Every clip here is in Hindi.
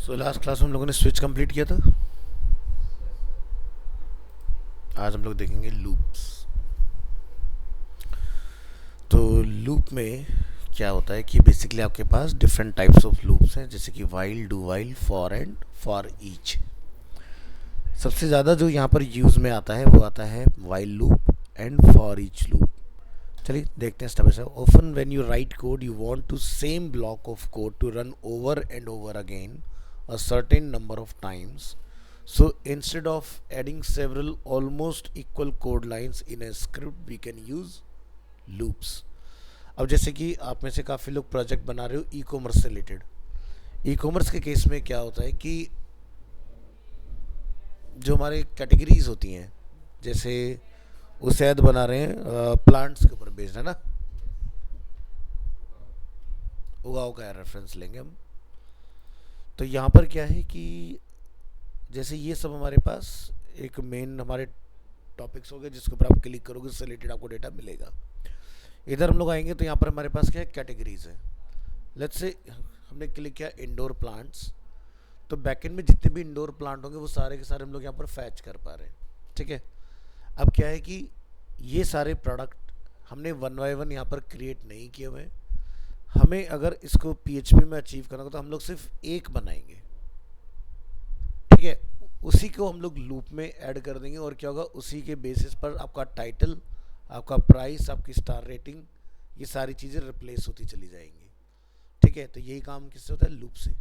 सो लास्ट क्लास में हम लोगों ने स्विच कंप्लीट किया था। आज हम लोग देखेंगे लूप्स। तो लूप में क्या होता है कि बेसिकली आपके पास डिफरेंट टाइप्स ऑफ लूप्स हैं, जैसे कि while, do while, for and for each. सबसे ज़्यादा जो यहाँ पर यूज़ में आता है वो आता है while loop and for each loop. चलिए देखते हैं step by step. Often when you write code you want to same block of code to run over and over again a certain number of times. So instead of adding several almost equal code lines in a script, we can use loops. अब जैसे कि आप में से काफ़ी लोग प्रोजेक्ट बना रहे हो ई कॉमर्स से रिलेटेड। ई कॉमर्स के केस में क्या होता है कि जो हमारे कैटेगरीज होती हैं, जैसे उसे बना रहे हैं प्लांट्स के ऊपर बेस्ड है ना, उगाओ का रेफरेंस लेंगे हम। तो यहाँ पर क्या है कि जैसे ये सब हमारे पास एक मेन हमारे टॉपिक्स हो गए जिसके ऊपर आप क्लिक करोगे उससे रिलेटेड आपको डेटा मिलेगा। इधर हम लोग आएंगे तो यहाँ पर हमारे पास क्या है, कैटेगरीज है। लेट्स से हमने क्लिक किया इंडोर प्लांट्स, तो बैकएंड में जितने भी इंडोर प्लांट होंगे वो सारे के सारे हम लोग यहाँ पर फैच कर पा रहे हैं। ठीक है, अब क्या है कि ये सारे प्रोडक्ट हमने वन बाय वन यहाँ पर क्रिएट नहीं किए हुए। हमें अगर इसको PHP में अचीव करना हो तो हम लोग सिर्फ एक बनाएंगे। ठीक है, उसी को हम लोग लूप में ऐड कर देंगे और क्या होगा, उसी के बेसिस पर आपका टाइटल, आपका प्राइस, आपकी स्टार रेटिंग, ये सारी चीज़ें रिप्लेस होती चली जाएंगी। ठीक है, तो यही काम किससे होता है, लूप से।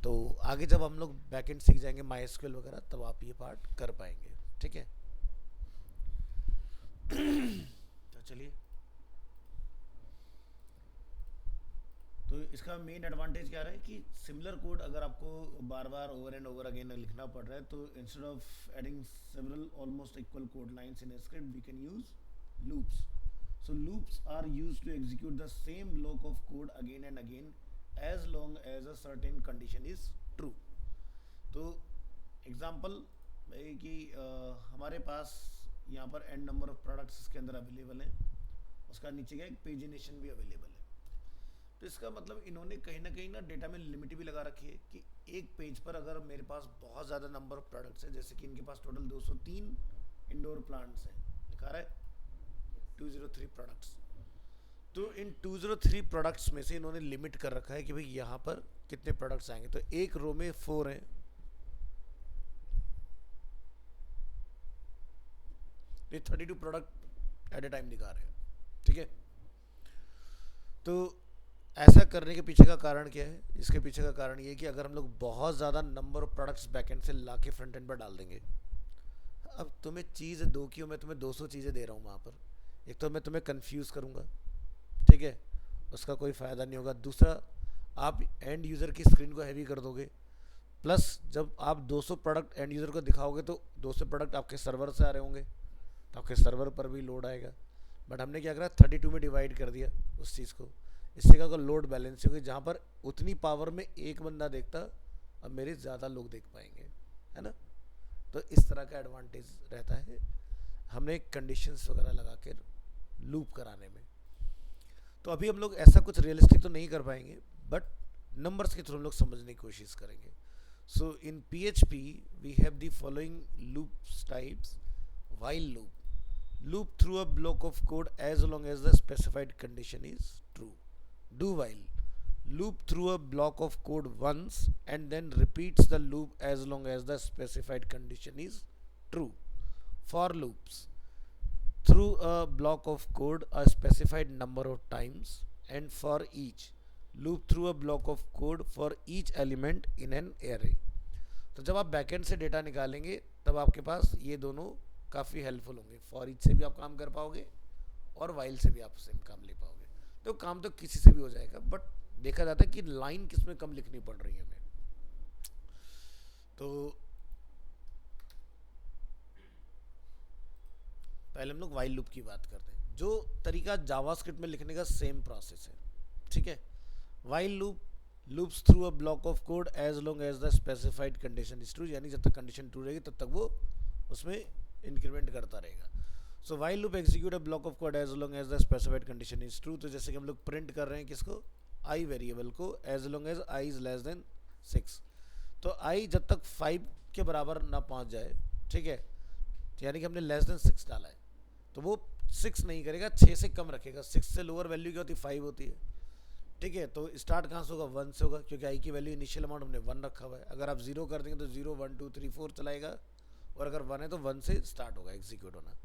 तो आगे जब हम लोग बैकएंड सीख जाएंगे MySQL वगैरह, तब आप ये पार्ट कर पाएंगे। ठीक है तो चलिए, तो इसका मेन एडवांटेज क्या रहा है कि सिमिलर कोड अगर आपको बार बार ओवर एंड ओवर अगेन लिखना पड़ रहा है, तो instead of adding several almost equal code lines in a script we can use loops. So loops are used to execute the same block of code again and again as long as a certain condition is true. तो एग्जाम्पल है कि हमारे पास यहाँ पर एंड नंबर ऑफ प्रोडक्ट्स इसके अंदर अवेलेबल हैं, उसका नीचे का एक पेजिनेशन भी अवेलेबल है। तो इसका मतलब इन्होंने कहीं ना डेटा में लिमिट भी लगा रखी है कि एक पेज पर अगर मेरे पास बहुत ज़्यादा नंबर ऑफ प्रोडक्ट्स है, जैसे कि इनके पास टोटल 203 इंडोर प्लांट्स हैं, लिखा रहा है 203 प्रोडक्ट्स। तो इन 203 प्रोडक्ट्स में से इन्होंने लिमिट कर रखा है कि भाई यहाँ पर कितने प्रोडक्ट्स आएंगे। तो एक रो में 4 हैं, ये 32 प्रोडक्ट एट ए टाइम दिखा रहे हैं। ठीक है, तो ऐसा करने के पीछे का कारण क्या है, इसके पीछे का कारण ये है कि अगर हम लोग बहुत ज़्यादा नंबर ऑफ प्रोडक्ट्स बैकएंड से ला के फ्रंट एंड पर डाल देंगे, अब तुम्हें चीज़ दो की मैं तुम्हें 200 चीज़ें दे रहा हूँ वहाँ पर, एक तो मैं तुम्हें कंफ्यूज करूँगा, ठीक है, उसका कोई फ़ायदा नहीं होगा। दूसरा, आप एंड यूज़र की स्क्रीन को हैवी कर दोगे, प्लस जब आप 200 प्रोडक्ट एंड यूज़र को दिखाओगे तो 200 प्रोडक्ट आपके सर्वर से आ रहे होंगे, तो आपके सर्वर पर भी लोड आएगा। बट हमने क्या करा, 32 में डिवाइड कर दिया उस चीज़ को, इससे क्या होगा, लोड बैलेंस होगी, जहाँ पर उतनी पावर में एक बंदा देखता अब मेरे ज़्यादा लोग देख पाएंगे, है ना। तो इस तरह का एडवांटेज रहता है हमने कंडीशंस वगैरह लगा कर लूप कराने में। तो अभी हम लोग ऐसा कुछ रियलिस्टिक तो नहीं कर पाएंगे, बट नंबर्स के थ्रू हम लोग समझने की कोशिश करेंगे। So in PHP we have the following loops types: while loop through a block of code as long as the specified condition is true. Do while loop through a block of code once and then repeats the loop as long as the specified condition is true. For loops through a block of code a specified number of times, and for each loop through a block of code for each element in an array. तो जब आप बैकएंड से डेटा निकालेंगे तब आपके पास ये दोनों काफ़ी हेल्पफुल होंगे। फॉर ईच से भी आप काम कर पाओगे और वाइल से भी आप सेम काम ले पाओगे। तो काम तो किसी से भी हो जाएगा, बट देखा जाता है कि लाइन किस में कम लिखनी पड़ रही है हमें। तो पहले हम लोग वाइल लूप की बात करते हैं, जो तरीका जावास्क्रिप्ट में लिखने का सेम प्रोसेस है। ठीक है, while loop loops through a block of code as long as the specified condition is true, यानी जब तक कंडीशन ट्रू रहेगी तब तक वो उसमें इंक्रीमेंट करता रहेगा। So while loop execute a block of code as long as the specified condition is true. तो जैसे कि हम लोग प्रिंट कर रहे हैं किसको, आई वेरिएबल को, as long as I is less than 6। तो आई जब तक 5 के बराबर ना पहुंच जाए, ठीक है, तो यानी कि हमने लेस देन 6 डाला है, तो वो 6 नहीं करेगा, 6 से कम रखेगा। 6 से लोअर वैल्यू क्या होती है, 5 होती है, ठीक है। तो स्टार्ट कहाँ से होगा, 1 से होगा, क्योंकि आई की वैल्यू इनिशियल अमाउंट हमने 1 रखा हुआ है। अगर आप 0 कर देंगे तो 0 1 2 3 4 चलाएगा, और अगर 1 है तो 1 से स्टार्ट होगा एग्जीक्यूट होना।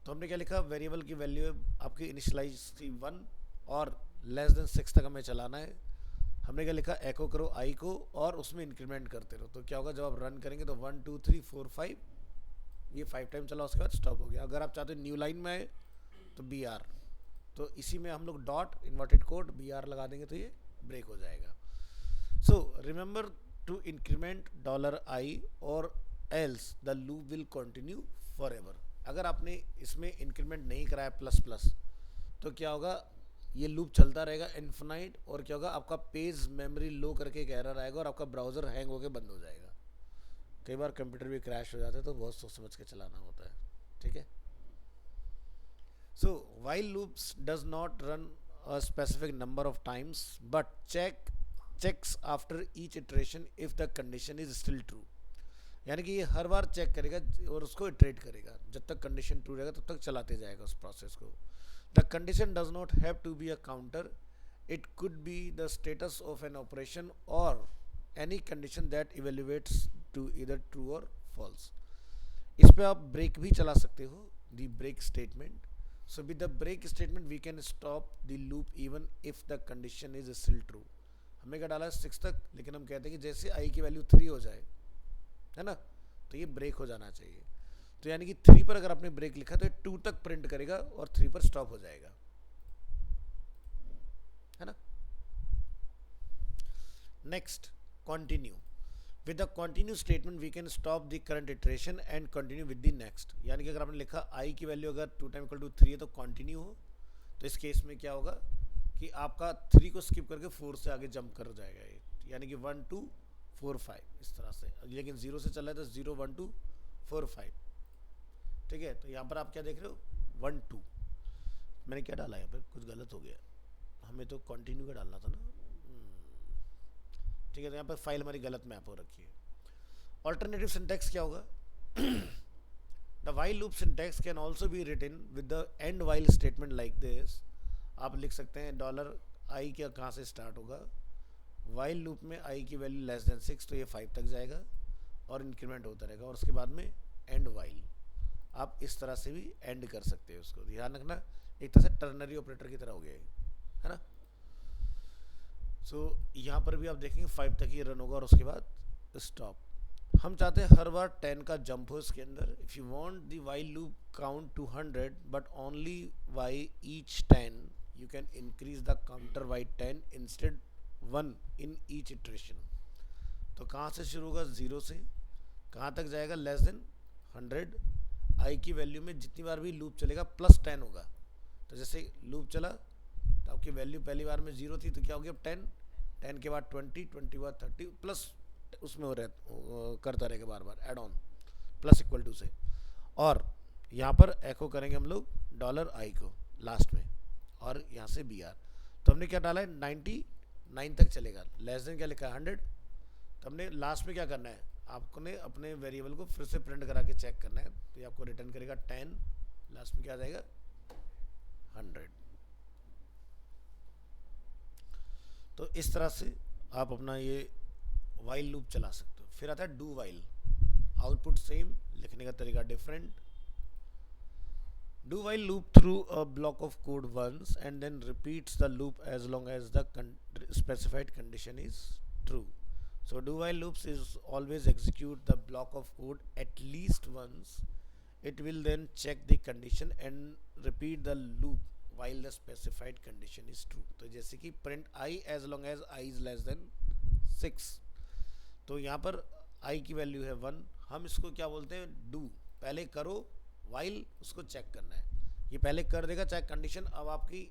तो हमने क्या लिखा, वेरिएबल की वैल्यू आपकी इनिशियलाइज थी 1 और लेस देन 6 तक हमें चलाना है। हमने क्या लिखा, एको करो आई को और उसमें इंक्रीमेंट करते रहो। तो क्या होगा, जब आप रन करेंगे तो 1 2 3 4 5, ये 5 टाइम चला, उसके बाद स्टॉप हो गया। अगर आप चाहते हो न्यू लाइन में आए तो बी आर, तो इसी में हम लोग dot inverted code B R लगा देंगे तो ये ब्रेक हो जाएगा। So remember to increment $i और else the loop will continue forever. अगर आपने इसमें इंक्रीमेंट नहीं कराया प्लस प्लस, तो क्या होगा, ये लूप चलता रहेगा इन्फिनाइट, और क्या होगा, आपका पेज मेमोरी लो करके एक एरर आएगा और आपका ब्राउज़र हैंग होकर बंद हो जाएगा। कई बार कंप्यूटर भी क्रैश हो जाता है, तो बहुत सोच समझ के चलाना होता है, ठीक है। So while loops does not run a specific number of times but checks after each iteration if the condition is still true। यानी कि ये हर बार चेक करेगा और उसको इटरेट करेगा, जब तक कंडीशन ट्रू रहेगा तब तक चलाते जाएगा उस प्रोसेस को। The condition does not have to be a counter, it could be the status of an operation or any condition that evaluates to either true or false. इस पे आप ब्रेक भी चला सकते हो, the break statement. So with the break statement we can stop the loop even if the condition is still true। हमने क्या डाला है 6 तक, लेकिन हम कहते हैं कि जैसे i की वैल्यू 3 हो जाए, है ना, तो ये ब्रेक हो जाना चाहिए। तो यानी कि 3 पर अगर आपने ब्रेक लिखा तो ये 2 तक प्रिंट करेगा और 3 पर स्टॉप हो जाएगा, है ना। Next, continue. With the continue statement we can stop the current iteration and continue with the next. यानी कि अगर आपने लिखा आई की वैल्यू अगर 2 टाइम इक्वल टू 3 है तो कंटिन्यू हो, तो इस केस में क्या होगा कि आपका 3 को स्किप करके 4 से आगे जंप कर जाएगा ये, यानी कि 1 2 4 5 इस तरह से। लेकिन 0 से चल रहा है तो 0 1 2 4 5, ठीक है। तो यहाँ पर आप क्या देख रहे हो, 1 2, मैंने क्या डाला यहाँ पर, कुछ गलत हो गया, हमें तो कंटिन्यू का डालना था ना, ठीक है। तो यहाँ पर फाइल हमारी गलत मैप हो रखी है। ऑल्टरनेटिव सिंटैक्स क्या होगा, the while loop syntax can also be written with the end while statement like this. आप लिख सकते हैं $i क्या कहाँ से स्टार्ट होगा, वाइल लूप में i की वैल्यू लेस देन 6, तो ये 5 तक जाएगा और इंक्रीमेंट होता रहेगा, और उसके बाद में एंड वाइल। आप इस तरह से भी एंड कर सकते हैं, उसको ध्यान रखना, एक तरह से टर्नरी ऑपरेटर की तरह हो गया है ना। सो यहाँ पर भी आप देखेंगे 5 तक ही रन होगा और उसके बाद स्टॉप। हम चाहते हैं हर बार 10 का जंप हो इसके अंदर। If you want the while loop count to 100 but only by each 10 you can increase the counter by 10 instead 1 in each iteration. तो कहाँ से शुरू होगा, 0 से कहाँ तक जाएगा, लेस देन 100। आई की वैल्यू में जितनी बार भी लूप चलेगा प्लस 10 होगा। तो जैसे लूप चला तो आपकी वैल्यू पहली बार में 0 थी, तो क्या होगी अब 10, 10 के बाद 20, 20 के बाद 30 प्लस उसमें हो रहा करता रहेगा बार बार add on plus equal to से। और यहाँ पर एको करेंगे हम लोग $i को लास्ट में, और यहाँ से br। तो हमने क्या डाला है, 99 तक चलेगा, लेस देन क्या लिखा है 100। तो हमने लास्ट में क्या करना है, आपने अपने वेरिएबल को फिर से प्रिंट करा के चेक करना है। तो ये आपको रिटर्न करेगा 10, लास्ट में क्या आ जाएगा 100। तो इस तरह से आप अपना ये वाइल लूप चला सकते हो। फिर आता है डू वाइल। आउटपुट सेम, लिखने का तरीका different. Do while loop through a block of code once and then repeats the loop as long as the specified condition is true. So do while loops is always execute the block of code at least once. It will then check the condition and repeat the loop while the specified condition is true. तो जैसे कि print I as long as I is less than 6। तो यहाँ पर I की वैल्यू है 1, हम इसको क्या बोलते हैं, do। पहले करो while उसको चेक करना है, ये पहले कर देगा चाहे कंडीशन। अब आपकी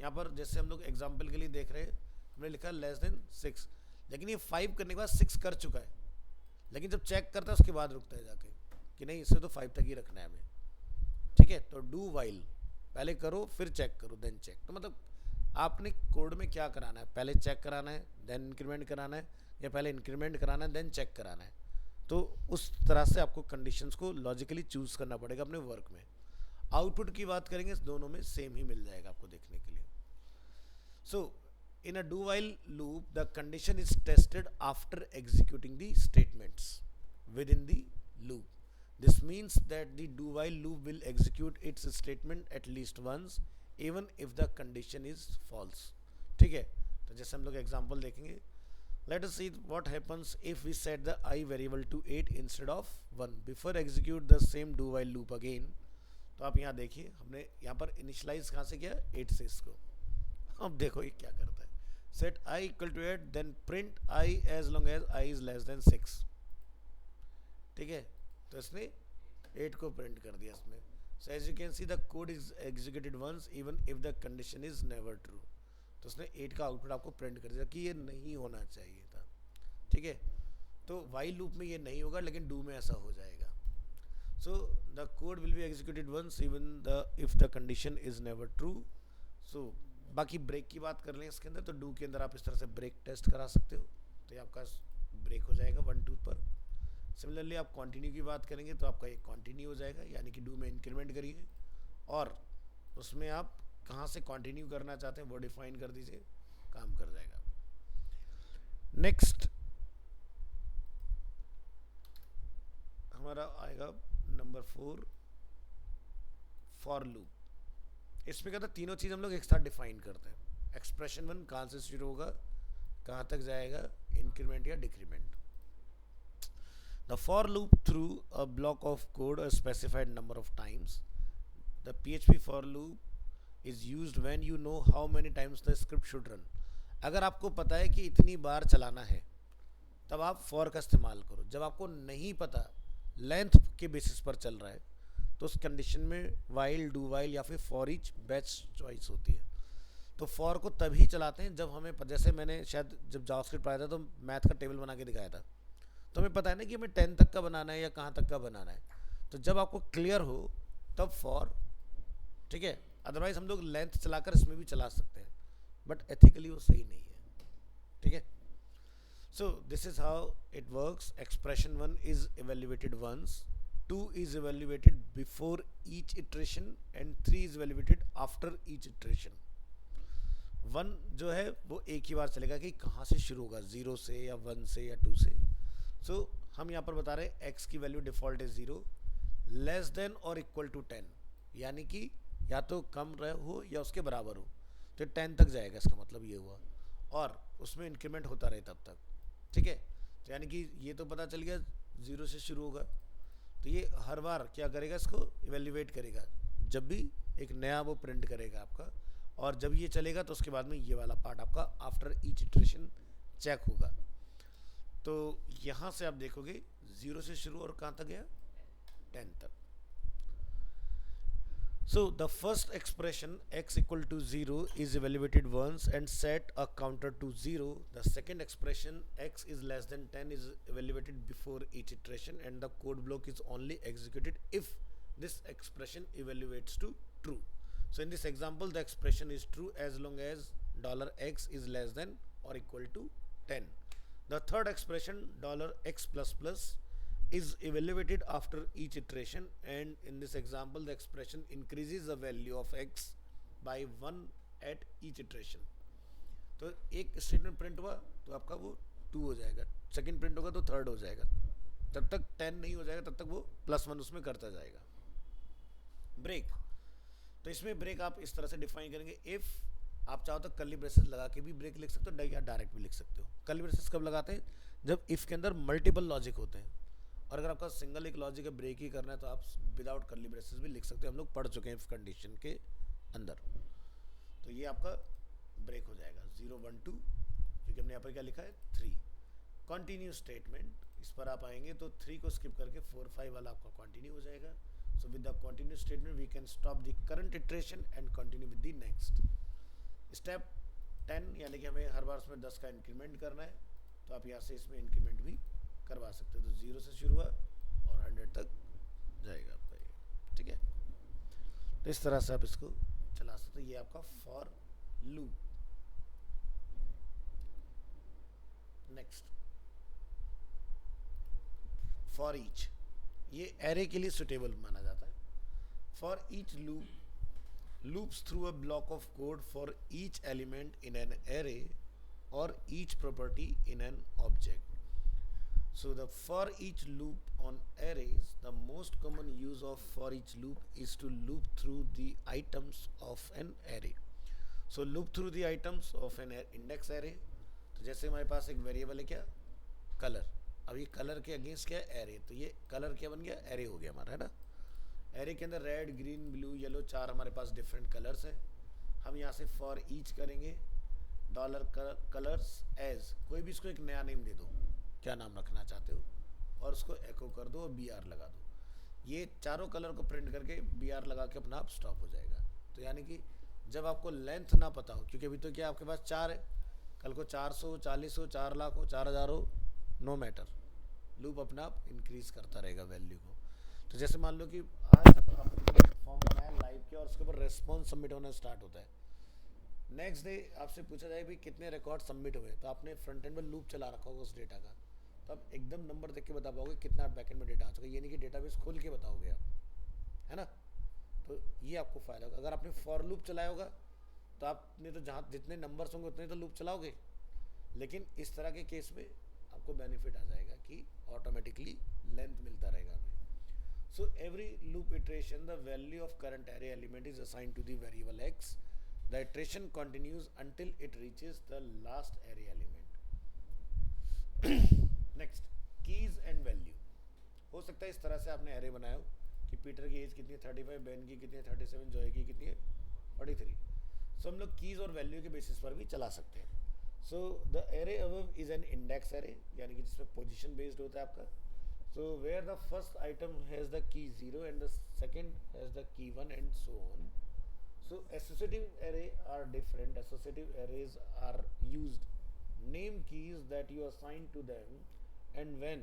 यहाँ पर जैसे हम लोग एग्जाम्पल के लिए देख रहे हैं, हमने लिखा लेस देन 6, लेकिन ये 5 करने के बाद 6 कर चुका है, लेकिन जब चेक करता है उसके बाद रुकता है जाके कि नहीं इससे तो 5 तक ही रखना है हमें, ठीक है। तो डू वाइल, पहले करो फिर चेक करो देन चेक। तो मतलब आपने कोड में क्या कराना है, पहले चेक कराना है देन इंक्रीमेंट कराना है, या पहले इंक्रीमेंट कराना है देन चेक कराना है। तो उस तरह से आपको कंडीशंस को लॉजिकली चूज करना पड़ेगा अपने वर्क में। आउटपुट की बात करेंगे, दोनों में सेम ही मिल जाएगा आपको देखने के लिए। सो in a do while loop the condition is tested after executing the statements within the loop. This means that the do while loop will execute its statement at least once even if the condition is false. ठीक है, तो जैसे हम लोग एग्जांपल देखेंगे, let us see what happens if we set the I variable to 8 instead of 1 before execute the same do while loop again. तो आप यहाँ देखिए, हमने यहाँ पर इनिशियलाइज कहाँ से किया, 8 से इसको। अब देखो ये क्या करता है, set I equal to 8 then print I as long as I is less than 6। ठीक है, तो इसने 8 को प्रिंट कर दिया इसमें। so as you can see the code is executed once even if the condition is never true। तो उसने 8 का आउटपुट आपको प्रिंट कर दिया कि ये नहीं होना चाहिए था। ठीक है, तो while लूप में ये नहीं होगा लेकिन do में ऐसा हो जाएगा। so the code will be executed once even if the condition is never true। so बाकी ब्रेक की बात कर लें इसके अंदर, तो डू के अंदर आप इस तरह से ब्रेक टेस्ट करा सकते हो, तो ये आपका ब्रेक हो जाएगा 1 2 पर। सिमिलरली आप कंटिन्यू की बात करेंगे तो आपका ये कंटिन्यू हो जाएगा, यानी कि डू में इंक्रीमेंट करिए और उसमें आप कहाँ से कंटिन्यू करना चाहते हैं वो डिफाइन कर दीजिए, काम कर जाएगा। नेक्स्ट हमारा आएगा नंबर 4 फॉर लूप। इसमें क्या था, तीनों चीज़ हम लोग एक साथ डिफाइन करते हैं। एक्सप्रेशन 1 कहाँ से शुरू होगा, कहाँ तक जाएगा, इंक्रीमेंट या decrement. The for loop through a block of code a specified number of times. The PHP for loop is used when you know how many times the script should run. अगर आपको पता है कि इतनी बार चलाना है तब आप फॉर का इस्तेमाल करो। जब आपको नहीं पता, लेंथ के बेसिस पर चल रहा है, तो उस कंडीशन में वाइल, डू वाइल या फिर फॉर ईच बेस्ट चॉइस होती है। तो फॉर को तभी चलाते हैं जब हमें, जैसे मैंने शायद जब जावास्क्रिप्ट पढ़ाया था तो मैथ का टेबल बना के दिखाया था, तो हमें पता है ना कि हमें 10 तक का बनाना है या कहाँ तक का बनाना है। तो जब आपको क्लियर हो तब फॉर। ठीक है, अदरवाइज हम लोग लेंथ चलाकर इसमें भी चला सकते हैं, बट एथिकली वो सही नहीं है। ठीक है, so this is how it works. Expression 1 is evaluated once, 2 is evaluated before each iteration and 3 is evaluated after each iteration। 1 जो है वो एक ही बार चलेगा कि कहाँ से शुरू होगा, 0 से या 1 से या 2 से। so, हम यहाँ पर बता रहे हैं x की वैल्यू डिफॉल्ट है 0, लेस देन और इक्वल टू 10, यानी कि या तो कम रहे हो या उसके बराबर हो, तो 10 तक जाएगा, इसका मतलब ये हुआ, और उसमें इंक्रीमेंट होता रहे तब तक। ठीक है, तो यानी कि ये तो पता चल गया 0 से शुरू होगा, तो ये हर बार क्या करेगा, इसको इवेल्युएट करेगा, जब भी एक नया वो प्रिंट करेगा आपका, और जब ये चलेगा तो उसके बाद में ये वाला पार्ट आपका आफ्टर ईच इटरेशन चेक होगा। तो यहाँ से आप देखोगे 0 से शुरू और कहाँ तक गया, 10 तक। So the first expression x equal to 0 is evaluated once and set a counter to 0. The second expression x is less than 10 is evaluated before each iteration and the code block is only executed if this expression evaluates to true. So in this example the expression is true as long as $x is less than or equal to 10. The third expression $x++ is evaluated after each iteration and in this example the expression increases the value of x by 1 at each iteration। तो एक स्टेटमेंट प्रिंट हुआ तो आपका वो 2 हो जाएगा, सेकंड प्रिंट होगा तो थर्ड हो जाएगा, जब तक 10 नहीं हो जाएगा तब तक वो +1 उसमें करता जाएगा। ब्रेक, तो इसमें ब्रेक आप इस तरह से डिफाइन करेंगे, इफ आप चाहो तो कर्ली ब्रेसेस लगा के भी ब्रेक लिख सकते हो या डायरेक्ट भी लिख सकते हो। कर्ली ब्रेसेस कब लगाते हैं, जब इफ के अंदर मल्टीपल लॉजिक होते हैं, और अगर आपका सिंगल एक लॉजिक है ब्रेक ही करना है तो आप विदाउट कर्ली ब्रेसेस भी लिख सकते हो, हम लोग पढ़ चुके हैं इफ कंडीशन के अंदर। तो ये आपका ब्रेक हो जाएगा 0 1 2, क्योंकि हमने यहाँ पर क्या लिखा है 3। कंटिन्यू स्टेटमेंट, इस पर आप आएंगे तो 3 को स्किप करके 4 5 वाला आपका कंटिन्यू हो जाएगा। So with the continue statement we can stop the current iteration and continue with the next. Step 10, यानी कि हमें हर बार उसमें 10 का इंक्रीमेंट करना है, तो आप यहाँ से इसमें इंक्रीमेंट भी करवा सकते हो। तो 0 से शुरू हुआ और 100 तक जाएगा आपका ये। ठीक है, तो इस तरह से आप इसको चला सकते हो। ये आपका for loop. Next, for each, ये एरे के लिए सुटेबल माना जाता है. For each loop loops through a block of code for each element in an array or each property in an object. So the for each loop on arrays, the most common use of for each loop is to loop through the items of an array. So loop through the items of an index array. तो जैसे हमारे पास एक वेरिएबल है क्या, कलर. अब ये कलर के अगेंस्ट क्या है, एरे. तो ये कलर क्या बन गया, एरे हो गया हमारा, है ना. एरे के अंदर रेड, ग्रीन, ब्लू, येलो, 4 हमारे पास डिफरेंट कलर्स हैं. हम यहाँ से फॉर ईच करेंगे. डॉलर कलर्स एज, कोई भी इसको एक नया नेम दे दो, क्या नाम रखना चाहते हो, और उसको एको कर दो और बी आर लगा दो. ये चारों कलर को प्रिंट करके बी आर लगा के अपना आप स्टॉप हो जाएगा. तो यानी कि जब आपको लेंथ ना पता हो, क्योंकि अभी तो क्या आपके पास 4 है, कल को 400, 40 हो, 4 लाख हो, 4000 हो, नो मैटर, लूप अपना आप इंक्रीज करता रहेगा वैल्यू को. तो जैसे मान लो कि आज आपने फॉर्म बनाया लाइव के और उसके ऊपर रेस्पॉन्स सबमिट होना स्टार्ट होता है. नेक्स्ट डे आपसे पूछा जाए भाई कितने रिकॉर्ड सबमिट हुए, तो आपने फ्रंट एंड में लूप चला रखा होगा उस डेटा का, तो आप एकदम नंबर देख के बता पाओगे कितना बैक एंड में डेटा आ चुका है. ये नहीं कि डेटाबेस खोल के बताओगे आप, है ना. तो ये आपको फायदा होगा. अगर आपने फॉर लूप चलाया होगा तो आपने तो जहाँ जितने नंबर्स होंगे उतने तो लूप चलाओगे, लेकिन इस तरह के केस में आपको बेनिफिट आ जाएगा कि ऑटोमेटिकली लेंथ मिलता रहेगा हमें. So every loop iteration, the value of current array element is assigned to the variable x. The iteration continues until it reaches the last array element. Next, keys and value. हो सकता है इस तरह से आपने array बनाया हो कि पीटर की एज कितनी है 35, बेन की कितनी है 37, जॉय की कितनी है 43. सो हम लोग कीज और वैल्यू के बेसिस पर भी चला सकते हैं. So the array above is an index array, यानी कि जिसमें पोजिशन बेस्ड होता है आपका. So where the first item has the key 0 and the second has the key 1 and so on. So associative array are different. Associative arrays are used name keys that you assign to them, and when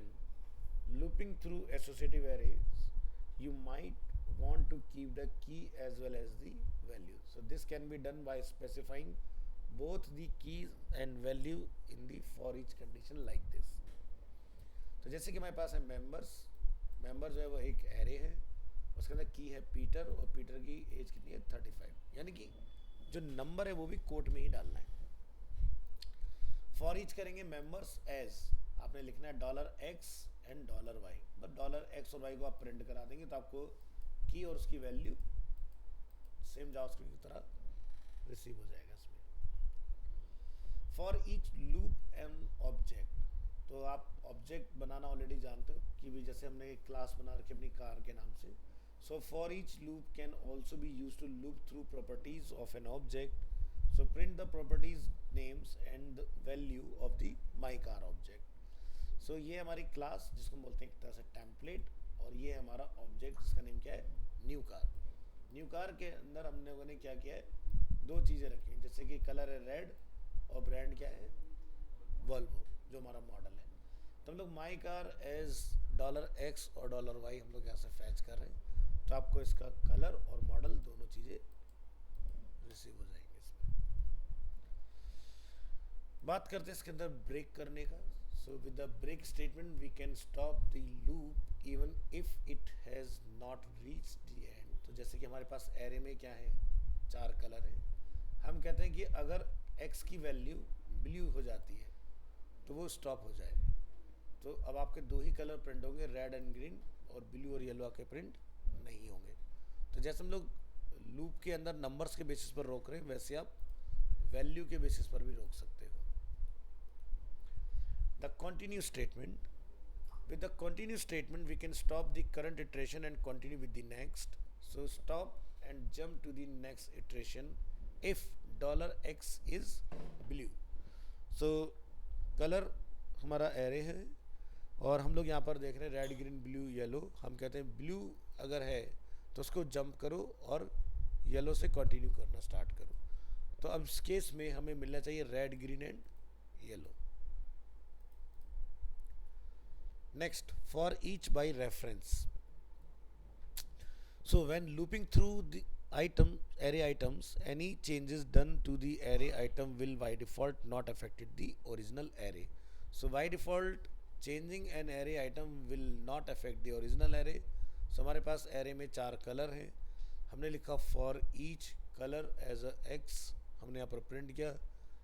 looping through associative arrays you might want to keep the key as well as the value. So this can be done by specifying both the keys and value in the for each condition like this. तो जैसे कि हमारे पास है मेंबर्स. मेंबर जो है वो एक एरे है, उसके अंदर की है पीटर और पीटर की एज कितनी है 35, यानी कि जो नंबर है वो भी कोट में ही डालना है. फॉर ईच करेंगे मेंबर्स एज, आपने लिखना है $x एंड $y. बस $x और y को आप प्रिंट करा देंगे तो आपको की और उसकी वैल्यू सेम जावास्क्रिप्ट की तरह रिसीव हो जाएगा इसमें. For each loop and object, तो आप ऑब्जेक्ट बनाना ऑलरेडी जानते हो कि भी जैसे हमने एक क्लास बना रखी अपनी कार के नाम से. So for each loop can also be use to loop through properties of an object. So print the properties names and value of the my car object. So ये हमारी क्लास जिसको बोलते हैं एक तरह से टेम्पलेट, और ये हमारा ऑब्जेक्ट जिसका नेम क्या है, न्यू कार. न्यू कार के अंदर हम लोगों ने क्या किया है, 2 चीज़ें रखी हैं, जैसे कि कलर है रेड और ब्रांड क्या है, वॉल्वो, जो हमारा मॉडल है. तो हम लोग माई कार एज $x और $y हम लोग यहाँ से फैच कर रहे हैं, तो आपको इसका कलर और मॉडल दोनों चीज़ें रिसीव हो जाएंगे इसमें. बात करते हैं इसके अंदर ब्रेक करने का. So with the break statement we can stop the loop even if it has not reached the end. तो जैसे कि हमारे पास एरे में क्या है, 4 कलर हैं. हम कहते हैं कि अगर x की वैल्यू ब्लू हो जाती है तो वो स्टॉप हो जाए. तो अब आपके 2 ही कलर प्रिंट होंगे, रेड एंड ग्रीन, और ब्लू और येलो के प्रिंट नहीं होंगे. तो जैसे हम लोग लूप के अंदर नंबर्स के बेसिस पर रोक रहे हैं, वैसे आप वैल्यू के बेसिस पर भी रोक सकते हो. The continue statement. With the continue statement we can stop the current iteration and continue with the next. So stop and jump to the next iteration if $x is blue. So color हमारा एरे है और हम लोग यहाँ पर देख रहे हैं रेड, ग्रीन, ब्लू, येलो. हम कहते हैं ब्लू अगर है तो उसको जंप करो और येलो से कंटिन्यू करना स्टार्ट करो. तो अब इस केस में हमें मिलना चाहिए red, green and yellow. Next, for each by reference. So when looping through the item array items, any changes done to the array item will by default not affected the original array. So by default changing an array item will not affect the original array. So हमारे पास array में 4 कलर हैं, हमने लिखा for each color as a x, हमने यहाँ पर प्रिंट किया,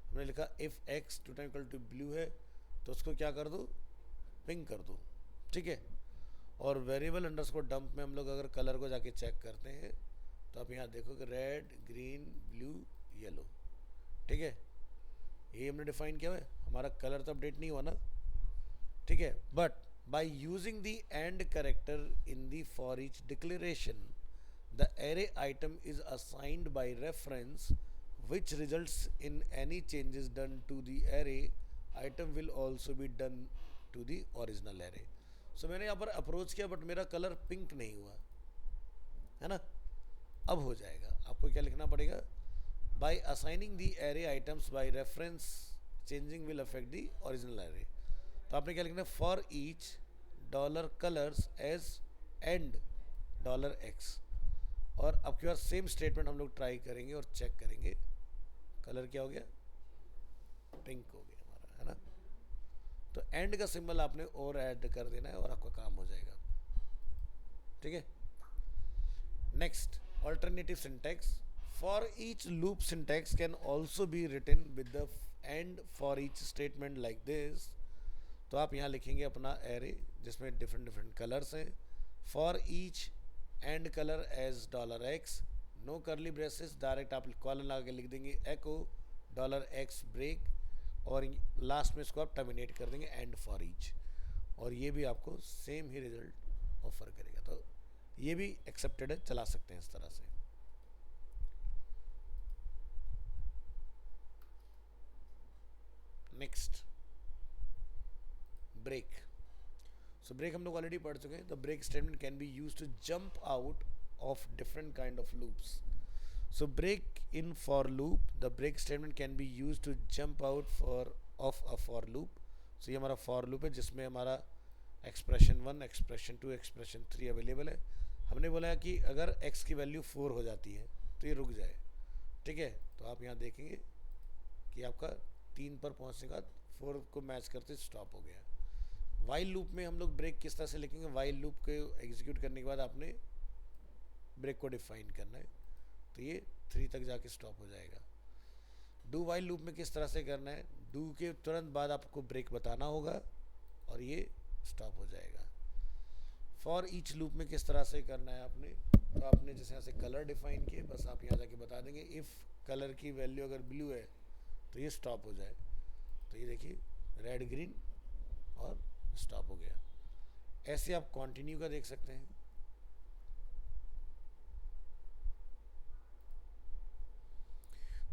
हमने लिखा if x two two blue है तो उसको क्या कर दो, पिंक कर दो, ठीक है। और वेरिएबल अंडरस्कोर डंप में हम लोग अगर कलर को जाके चेक करते हैं तो आप यहाँ देखोगे रेड ग्रीन ब्लू येलो, ठीक है, ये हमने डिफाइन किया है, हमारा कलर तो अपडेट नहीं हुआ ना, ठीक है। But by using the end character in the for each declaration the array item is assigned by reference which results in any changes done to the array item will also be done to the original array. So मैंने यहाँ पर अप्रोच किया बट मेरा कलर पिंक नहीं हुआ है ना, अब हो जाएगा। आपको क्या लिखना पड़ेगा, by assigning the array items by reference changing will affect the original array। तो आपने क्या लिखना है, for each dollar colors as end dollar x। और अब के बाद सेम स्टेटमेंट हम लोग ट्राई करेंगे और चेक करेंगे, कलर क्या हो गया, पिंक हो गया हमारा, है ना। तो एंड का सिंबल आपने और ऐड कर देना है और आपका काम हो जाएगा, ठीक है। Next, alternative syntax for each loop syntax can also be written with the end for each statement like this. तो आप यहाँ लिखेंगे अपना एरे जिसमें डिफरेंट डिफरेंट कलर्स हैं, for each and color as dollar X, no curly braces, direct आप कॉलन लगा के लिख देंगे एको डॉलर एक्स ब्रेक, और लास्ट में इसको आप टर्मिनेट कर देंगे एंड फॉर ईच, और ये भी आपको सेम ही रिजल्ट ऑफर करेगा। तो ये भी एक्सेप्टेड है, चला सकते हैं इस तरह से। Next, break. सो ब्रेक हम लोग ऑलरेडी पढ़ चुके हैं। The break statement can be use to jump out of different kind of loops. So break in for loop, the break statement can be used to jump out of a for loop. So ये हमारा for loop है जिसमें हमारा expression 1, expression 2, expression 3 अवेलेबल है। हमने बोला है कि अगर x की वैल्यू 4 हो जाती है तो ये रुक जाए, ठीक है। तो आप यहाँ देखेंगे कि आपका 3 पर पहुँचने के बाद 4 को मैच करते स्टॉप हो गया। वाइल लूप में हम लोग ब्रेक किस तरह से लिखेंगे, वाइल लूप को एग्जीक्यूट करने के बाद आपने ब्रेक को डिफाइन करना है, तो ये 3 तक जाके स्टॉप हो जाएगा। डू वाइल लूप में किस तरह से करना है, डू के तुरंत बाद आपको ब्रेक बताना होगा और ये स्टॉप हो जाएगा। फॉर ईच लूप में किस तरह से करना है आपने, तो आपने जैसे यहाँ से कलर डिफाइन किए, बस आप यहाँ जाके बता देंगे इफ़ कलर की वैल्यू अगर ब्लू है तो ये स्टॉप हो जाए। तो ये देखिए रेड ग्रीन और स्टॉप हो गया। ऐसे आप कंटिन्यू का देख सकते हैं।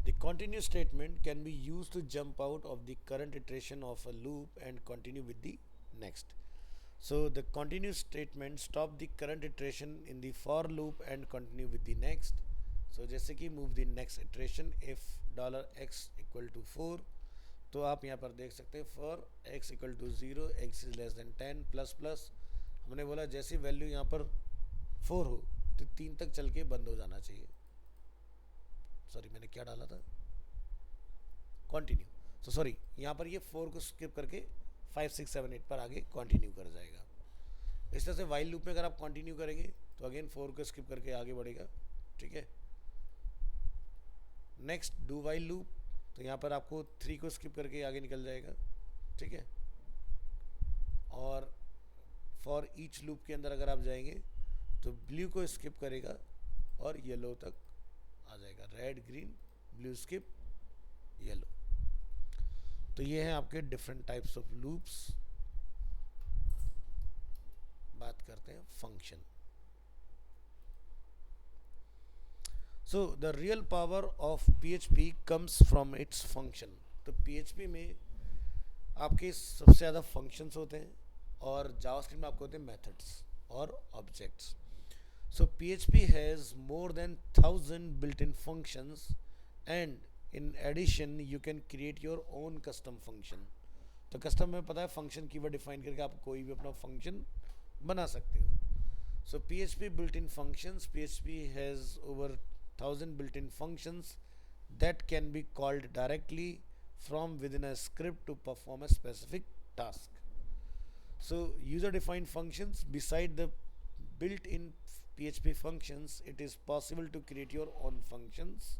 The continue statement can be used to jump out of the current iteration of a loop and continue with the next. So the continue statement stop the current iteration in the for loop and continue with the next. So जैसे कि move the next iteration if $x equal to 4, तो आप यहाँ पर देख सकते हैं for x equal to 0, x is less than 10 plus plus, हमने बोला जैसी वैल्यू यहाँ पर 4 हो तो 3 तक चल के बंद हो जाना चाहिए। सॉरी मैंने क्या डाला था, कंटिन्यू। तो सॉरी यहाँ पर ये 4 को स्किप करके 5, 6, 7, 8 पर आगे कंटिन्यू कर जाएगा। इस तरह से वाइल लूप में अगर आप कंटिन्यू करेंगे तो अगेन 4 को स्किप करके आगे बढ़ेगा, ठीक है। नेक्स्ट डू वाइल लूप, तो यहाँ पर आपको 3 को स्किप करके आगे निकल जाएगा, ठीक है। और फॉर ईच लूप के अंदर अगर आप जाएंगे तो ब्लू को स्किप करेगा और येलो तक आ जाएगा, red green blue skip yellow. तो ये हैं आपके डिफरेंट टाइप्स ऑफ लूप्स। बात करते हैं function. So the real power of PHP comes from its function. तो PHP में आपके सबसे ज़्यादा फंक्शंस होते हैं और जावास्क्रिप्ट में आपको होते हैं मेथड्स और objects. So PHP has more than 1000 built-in functions, and in addition you can create your own custom function। तो कस्टम में पता है फंक्शन कीवर्ड डिफाइन करके आप कोई भी अपना फंक्शन बना सकते हो। So PHP built-in functions, PHP has over 1000 built-in functions that can be called directly from within a script to perform a specific task. So user defined functions, beside the built-in PHP functions, it is possible to create your own functions.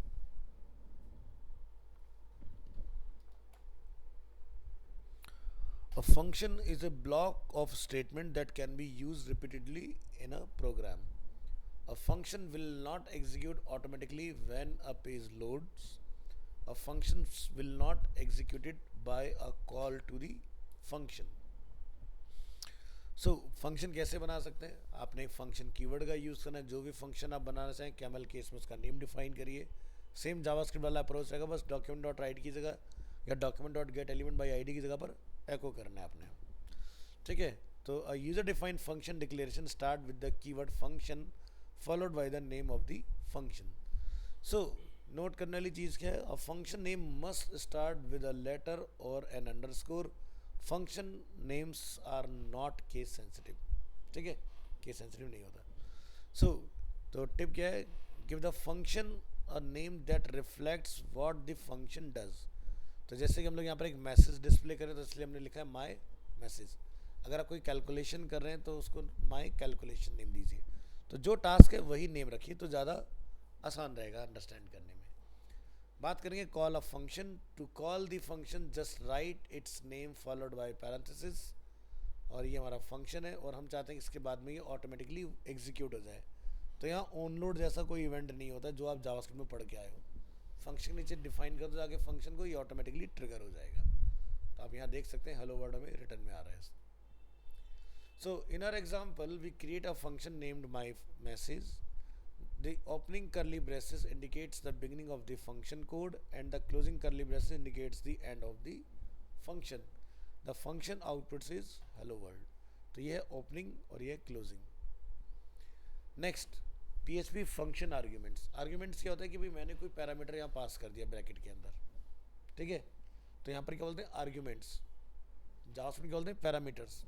A function is a block of statement that can be used repeatedly in a program. A function will not execute automatically when a page loads. A function will not execute it by a call to the function. So function कैसे बना सकते हैं? आपने एक फंक्शन कीवर्ड का यूज़ करना है. जो भी फंक्शन आप बनाना चाहें, कैमल केस में उसका नेम डिफाइन करिए. सेम जावास्क्रिप्ट वाला अप्रोच रहेगा, बस डॉक्यूमेंट डॉट राइट की जगह या document dot gate element by ID की जगह पर एको करना है आपने. ठीक है. तो user defined function declaration start with the keyword function followed by the name of the function. So नोट करने वाली चीज़ क्या है? A function name must start with a letter or an underscore. Function names are not case sensitive. ठीक है, केस सेंसिटिव नहीं होता. सो तो टिप क्या है? Give the function a name that reflects what the function does. तो जैसे कि हम लोग यहाँ पर एक मैसेज डिस्प्ले करें तो इसलिए हमने लिखा है माई मैसेज. अगर आप कोई कैलकुलेशन कर रहे हैं तो उसको माई कैलकुलेशन नेम दीजिए. तो जो टास्क है वही नेम रखिए, तो ज़्यादा आसान रहेगा अंडरस्टैंड करने में. बात करेंगे call of function. To call the function just write its name followed by parenthesis. और ये हमारा फंक्शन है और हम चाहते हैं कि इसके बाद में ये ऑटोमेटिकली एग्जीक्यूट हो जाए. तो यहाँ ऑनलोड जैसा कोई इवेंट नहीं होता जो आप जावास्क्रिप्ट में पढ़ के आए हो. फंक्शन नीचे डिफाइन कर दो जाके फंक्शन को, ये ऑटोमेटिकली ट्रिगर हो जाएगा. तो आप यहाँ देख सकते हैं हेलो वर्ड में रिटर्न में आ रहा है. So in our example we create a function named my message. The opening curly braces indicates the beginning of the function code and the closing curly braces indicates the end of the function. The function outputs is hello world. तो ये है opening और ये है closing. Next, PHP function arguments. Arguments क्या होता है कि भाई मैंने कोई पैरामीटर यहाँ पास कर दिया ब्रैकेट के अंदर. ठीक है, तो यहाँ पर क्या बोलते हैं? आर्ग्यूमेंट्स. जावास्क्रिप्ट में क्या बोलते हैं? Parameters.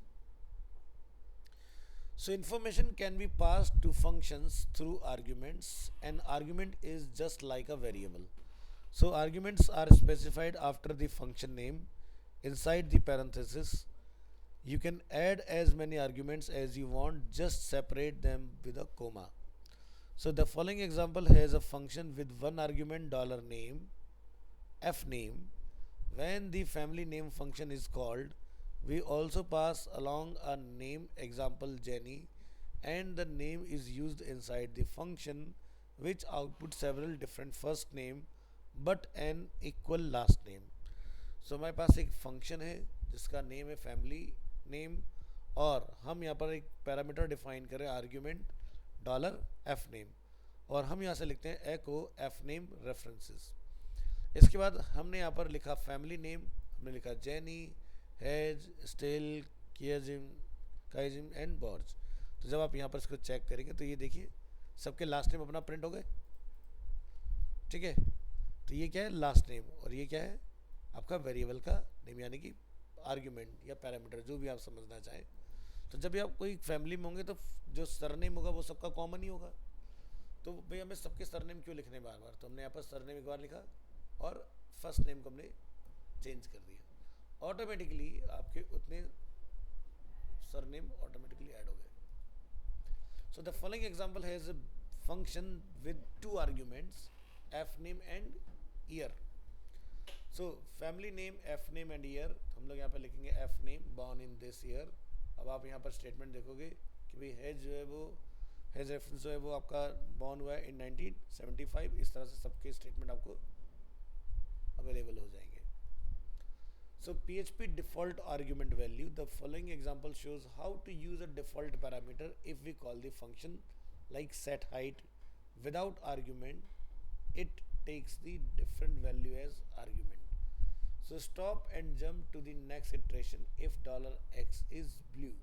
So information can be passed to functions through arguments. An argument is just like a variable. So arguments are specified after the function name inside the parenthesis. You can add as many arguments as you want, just separate them with a comma. So the following example has a function with one argument $name, fname. When the family name function is called, we also pass along a name, example Jenny, and the name is used inside the function which outputs several different first name but an equal last name. So हमारे पास एक फंक्शन है जिसका नेम है फैमिली नेम और हम यहाँ पर एक पैरामीटर डिफाइन करें आर्ग्यूमेंट $fname और हम यहाँ से लिखते हैं एको fname रेफरेंसेस. इसके बाद हमने यहाँ पर लिखा फैमिली नेम, हमने लिखा जेनी, हेज, स्टेल, कियाजिम, काइजिम एंड बॉर्ज. तो जब आप यहाँ पर इसको चेक करेंगे तो ये देखिए सबके लास्ट नेम अपना प्रिंट हो गए. ठीक है, तो ये क्या है? Last name. और ये क्या है? आपका वेरिएबल का नेम यानी कि आर्ग्यूमेंट या पैरामीटर, जो भी आप समझना चाहें. तो जब भी आप कोई फैमिली में होंगे तो जो सरनेम होगा वो सबका कॉमन ही होगा. तो भाई हमें सबके सरनेम क्यों लिखने बार बार? तो हमने यहाँ पर सरनेम एक बार लिखा और फर्स्ट नेम को हमने चेंज कर दिया. ऑटोमेटिकली आपके उतने सरनेम ऑटोमेटिकली ऐड हो गए. So the following example has a function with two arguments fname and year. So family name fname and year. हम लोग यहाँ पर लिखेंगे fname born in this year. अब आप यहाँ पर स्टेटमेंट देखोगे कि भाई हेज जो है वो हेज रेफरेंस जो है वो आपका बॉर्न हुआ है इन 1975. इस तरह से सबके स्टेटमेंट आपको अवेलेबल हो जाएंगे. So PHP default argument value. The following example shows how to use a default parameter if we call the function like set height without argument. It takes the different value as argument. So stop and jump to the next iteration if $x is blue.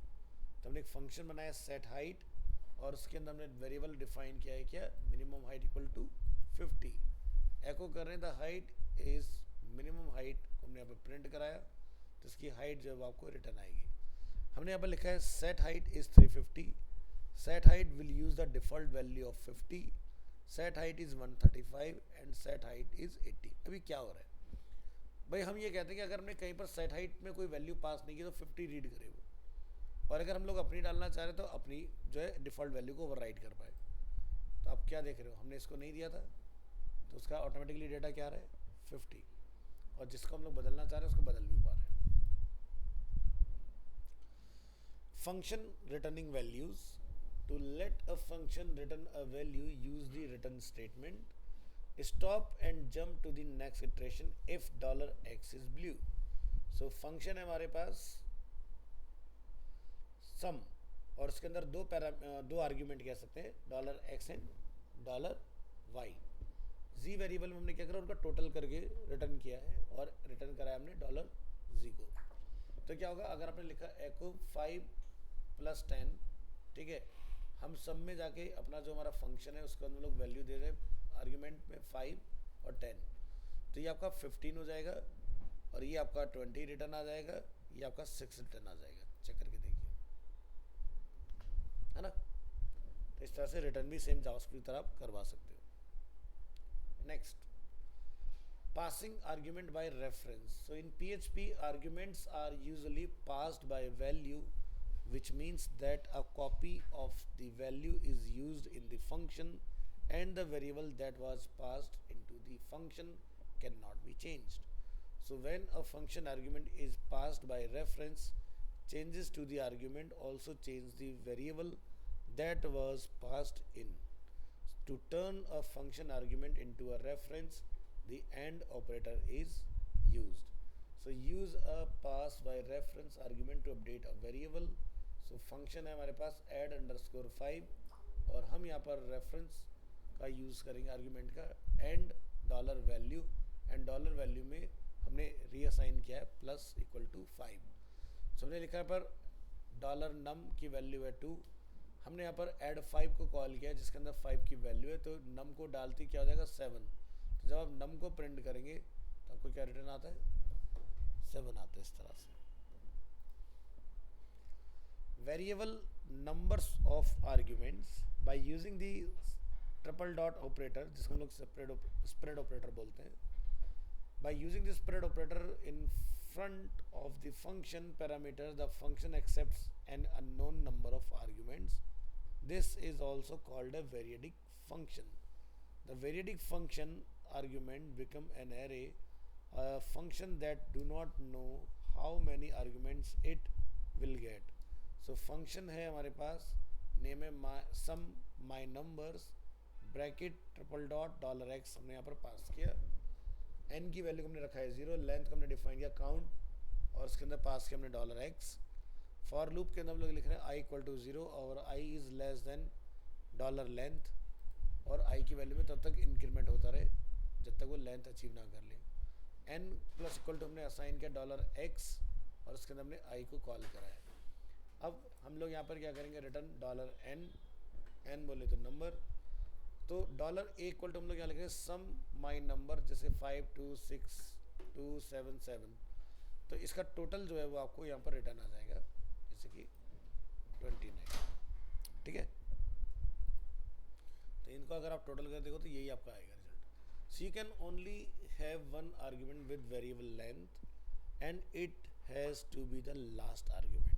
तो हमने एक फंक्शन बनाया set height और उसके अंदर हमने वेरिएबल डिफाइन किया है क्या? Minimum height equal to 50. Echo कर रहे हैं the height is minimum height को हमने यहाँ पर प्रिंट कराया तो इसकी हाइट जो है वो आपको रिटर्न आएगी. हमने यहाँ पर लिखा है set height is 350. Set height will use the default value of 50. Set height is 135 and set height is 80। अभी क्या हो रहा है भाई, हम ये कहते हैं कि अगर हमने कहीं पर सेट हाइट में कोई वैल्यू पास नहीं की तो 50 रीड करे वो, और अगर हम लोग अपनी डालना चाह रहे तो अपनी जो है डिफ़ॉल्ट वैल्यू को ओवरराइट कर पाए। तो आप क्या देख रहे हो, हमने इसको नहीं दिया था तो उसका ऑटोमेटिकली डेटा क्या रहा है 50, और जिसको हम लोग बदलना चाह रहे हैं उसको बदल भी पा रहे हैं। Function returning values. To let a function return a value, use the return statement. Stop and jump to the next iteration if $x is blue. So function है हमारे पास sum, और उसके अंदर दो आर्ग्यूमेंट कह सकते हैं $x and $y। G variable में हमने क्या करा, उनका टोटल करके रिटर्न किया है और रिटर्न कराया हमने $z को। तो क्या होगा, अगर आपने लिखा एको 5 + 10, ठीक है, हम सब में जाके अपना जो हमारा फंक्शन है उसको हम लोग वैल्यू दे रहे हैं आर्ग्यूमेंट में 5 और 10, तो ये आपका 15 हो जाएगा और ये आपका 20 रिटर्न आ जाएगा, ये आपका 6 रिटर्न आ जाएगा। चेक करके देखिए, है ना। तो इस तरह से रिटर्न भी सेम जावास्क्रिप्ट की तरह आप करवा सकते हो। Next, passing argument by reference. So in PHP, arguments are usually passed by value, which means that a copy of the value is used in the function and the variable that was passed into the function cannot be changed. So when a function argument is passed by reference, changes to the argument also change the variable that was passed in. To turn a function argument into a reference, the AND operator is used. So use a pass by reference argument to update a variable. So function है हमारे पास add_5, और हम यहाँ पर रेफरेंस का यूज़ करेंगे आर्ग्यूमेंट का एंड $value, एंड $value में हमने रीअसाइन किया है +=5। सो हमने लिखा है पर $num की वैल्यू है 2, हमने यहाँ पर add5 को कॉल किया है जिसके अंदर 5 की वैल्यू है, तो num को डालती क्या हो जाएगा 7। तो जब आप num को प्रिंट करेंगे तो आपको क्या रिटर्न आता है 7 आता है। इस तरह से variable numbers of arguments by using the triple dot operator, जिसको हम लोग स्प्रेड ऑपरेटर बोलते हैं। By using the spread operator in front of the function parameters, the function accepts an unknown number of arguments. This is also called a variadic function. The variadic function argument become an array, a function that do not know how many arguments it will get. So function है हमारे पास, name है sum my numbers, bracket triple dot $x हमने यहाँ पर पास किया, n की वैल्यू हमने रखा है 0, लेंथ को हमने डिफाइन किया काउंट, और उसके अंदर पास किया हमने $x। फॉर लूप के अंदर हम लोग लिख रहे हैं i = 0 और i is less than $length, और i की वैल्यू में तब तक इंक्रीमेंट होता रहे जब तक वो लेंथ अचीव ना कर ले। n += हमने असाइन किया $x और उसके अंदर हमने i को कॉल करा है। अब हम लोग यहाँ पर क्या करेंगे, रिटर्न $n बोले तो नंबर, तो $a = हम लोग यहाँ लिखेंगे सम माई नंबर, जैसे 5262277, तो इसका टोटल जो है वो आपको यहाँ पर रिटर्न आ जाएगा, जैसे कि 29, ठीक है। तो इनको अगर आप टोटल कर देखो तो यही आपका आएगा result. So you can only have one argument with variable length and it has to be the last argument.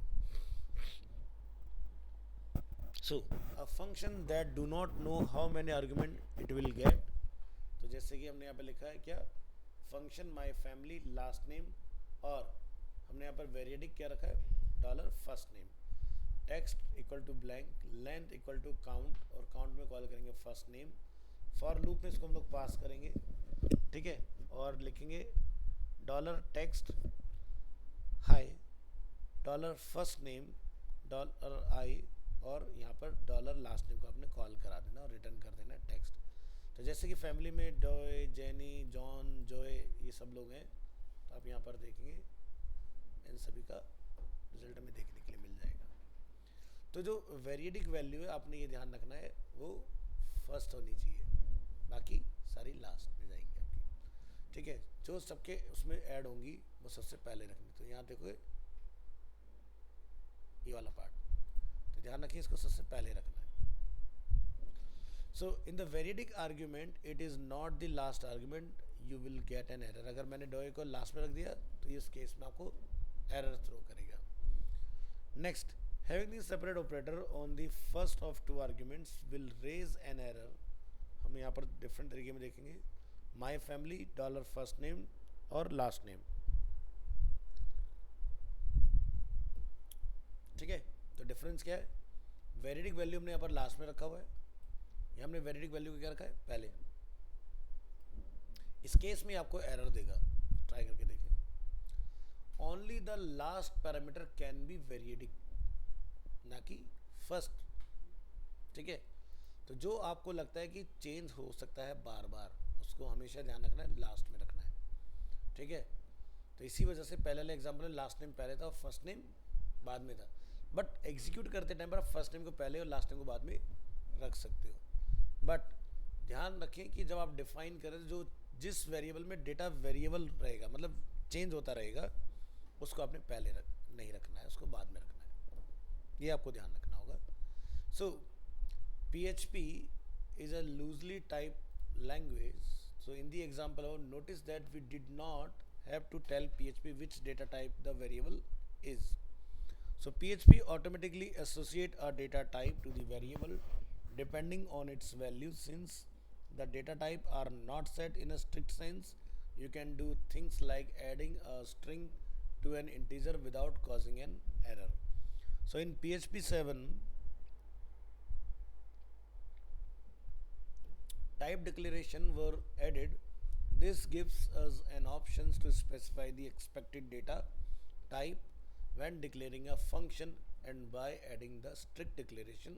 So a function that do not know how many argument it will get, तो जैसे कि हमने यहाँ पर लिखा है क्या, function my family last name, और हमने यहाँ पर वेरिएडिक क्या रखा है $first name, text = blank, length = count, और काउंट में कॉल करेंगे फर्स्ट नेम। फॉर लूप में इसको हम लोग पास करेंगे, ठीक है, और लिखेंगे $text high, $first name, $i, और यहाँ पर $लास्ट नेम को आपने कॉल करा देना और रिटर्न कर देना टेक्स्ट। तो जैसे कि फैमिली में डॉय, जेनी, जॉन, जोए ये सब लोग हैं, तो आप यहाँ पर देखेंगे इन सभी का रिजल्ट हमें देखने के लिए मिल जाएगा। तो जो वेरिएडिक वैल्यू है आपने ये ध्यान रखना है वो फर्स्ट होनी चाहिए, बाकी सारी लास्ट में जाएंगी आपकी, ठीक है। जो सबके उसमें ऐड होंगी वो सबसे पहले रखनी। तो यहाँ देखो ये वाला पार्ट, तो ध्यान रखिए इसको सबसे पहले रखना है। So in the variadic argument it is not the last argument, you will get an error. अगर मैंने डॉय को लास्ट में रख दिया तो इस केस में आपको एरर थ्रो करेगा। Next, having the separate operator on the first of two arguments will raise an error. हम यहाँ पर डिफरेंट तरीके में देखेंगे, my family dollar first name और लास्ट नेम, ठीक है। तो डिफरेंस क्या है, वेरिडिक वैल्यू हमने यहाँ पर लास्ट में रखा हुआ है, यहाँ हमने वेरिडिक वैल्यू को क्या रखा है पहले। इस केस में आपको एरर देगा, ट्राई करके देखें। Only the last parameter can be variadic, ना कि फर्स्ट, ठीक है। तो जो आपको लगता है कि चेंज हो सकता है बार बार, उसको हमेशा ध्यान रखना है, लास्ट में रखना है, ठीक है। तो इसी वजह से पहले वाले एग्जाम्पल में लास्ट नेम पहले था और फर्स्ट नेम बाद में था, बट एग्जीक्यूट करते टाइम पर आप फर्स्ट नेम को पहले और लास्ट नेम को बाद में रख सकते हो। बट ध्यान रखें कि जब आप डिफाइन करें, जो जिस वेरिएबल में डेटा वेरिएबल रहेगा, मतलब चेंज होता रहेगा, उसको आपने पहले नहीं रखना है, उसको बाद में रखना है, ये आपको ध्यान रखना होगा। सो PHP is a loosely typed language. So in the example, notice that we did not have to tell PHP which data type the variable is. So PHP automatically associate a data type to the variable depending on its value. Since the data type are not set in a strict sense, you can do things like adding a string to an integer without causing an error. So in PHP 7, type declaration were added. This gives us an options to specify the expected data type when declaring a function, and by adding the strict declaration,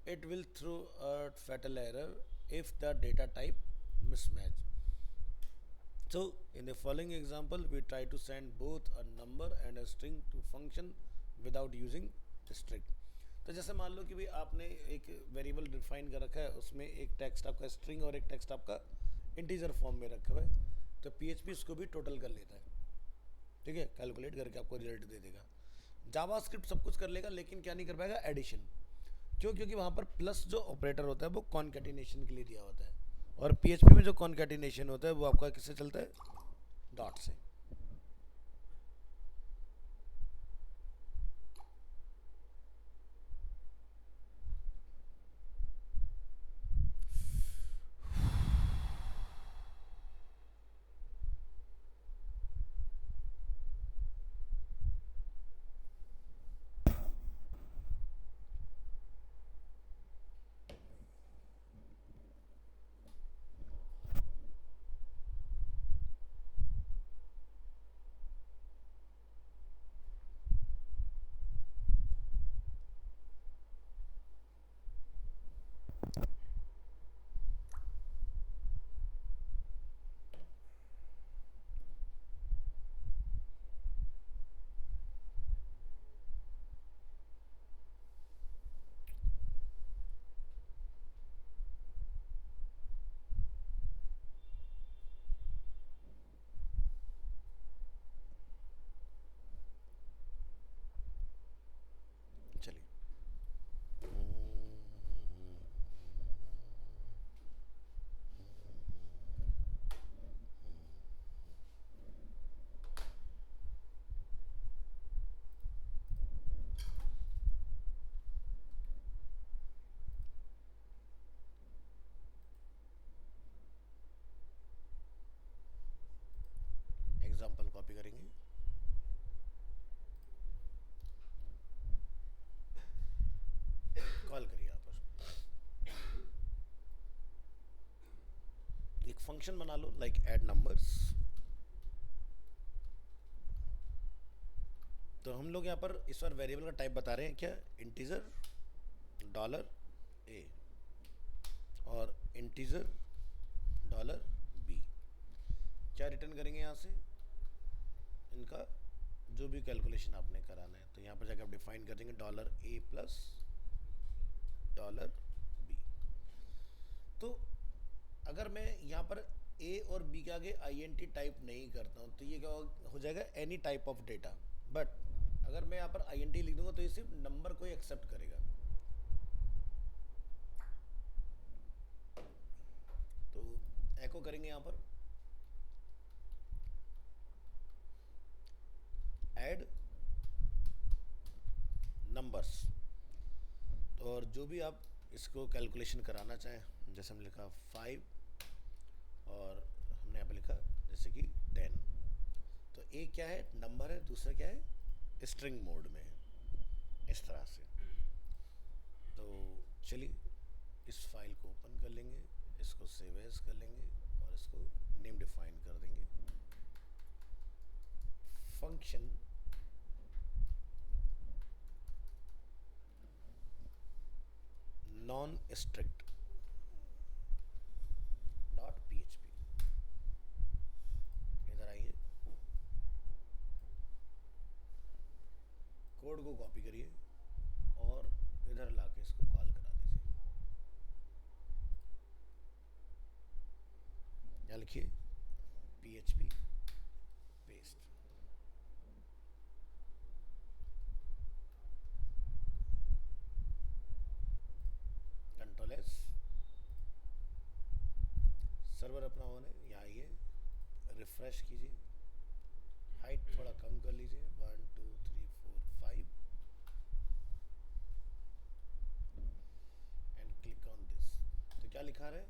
it will throw a fatal error if the data type mismatch. So in the following example, we try to send both a number and a string to function without using strict. तो जैसे मान लो कि भाई आपने एक वेरिएबल डिफाइन कर रखा है, उसमें एक टेक्स्ट आपका स्ट्रिंग और एक टेक्स्ट आपका इंटीजर फॉर्म में रखा हुआ है, तो PHP इसको भी टोटल कर लेता है, ठीक है, कैलकुलेट करके आपको रिजल्ट दे देगा। जावास्क्रिप्ट सब कुछ कर लेगा, लेकिन क्या नहीं कर पाएगा, एडिशन। क्यों? क्योंकि वहाँ पर प्लस जो ऑपरेटर होता है वो कॉन्कैटिनेशन के लिए दिया होता है, और PHP में जो कॉन्कैटिनेशन होता है वो आपका किससे चलता है, डॉट से। चलिए, एग्जाम्पल कॉपी करेंगे। कॉल करिए आप उसको, एक फंक्शन बना लो लाइक ऐड नंबर्स। तो हम लोग यहाँ पर इस बार वेरिएबल का टाइप बता रहे हैं क्या, इंटीजर डॉलर ए और इंटीजर डॉलर बी। क्या रिटर्न करेंगे यहाँ से, इनका जो भी कैलकुलेशन आपने कराना है। तो यहाँ पर जाकर आप डिफाइन कर देंगे dollar A plus dollar B. तो अगर मैं यहाँ पर ए और बी के आगे INT टाइप नहीं करता हूँ तो ये क्या हो जाएगा, any type of data. But अगर मैं यहाँ पर INT लिख दूंगा तो ये सिर्फ नंबर को ही एक्सेप्ट करेगा। को करेंगे यहाँ पर ऐड नंबर्स, और जो भी आप इसको कैलकुलेशन कराना चाहें, जैसे हम लिखा 5 और हमने यहाँ पे लिखा जैसे कि 10, तो एक क्या है नंबर है, दूसरा क्या है स्ट्रिंग मोड में है, इस तरह से। तो चलिए इस फाइल को ओपन कर लेंगे, इसको सेव एज कर लेंगे और इसको नेम डिफाइन कर देंगे, function non strict dot php। इधर आइए, कोड को कॉपी करिए और इधर लाके इसको कॉल करा दीजिए। यहाँ लिखिए php paste, control S, server अपना ऑन है। यहाँ आइए, रिफ्रेश कीजिए, हाइट थोड़ा कम कर लीजिए, 1 2 3 4 5 एंड क्लिक ऑन दिस। तो क्या लिखा रहा है,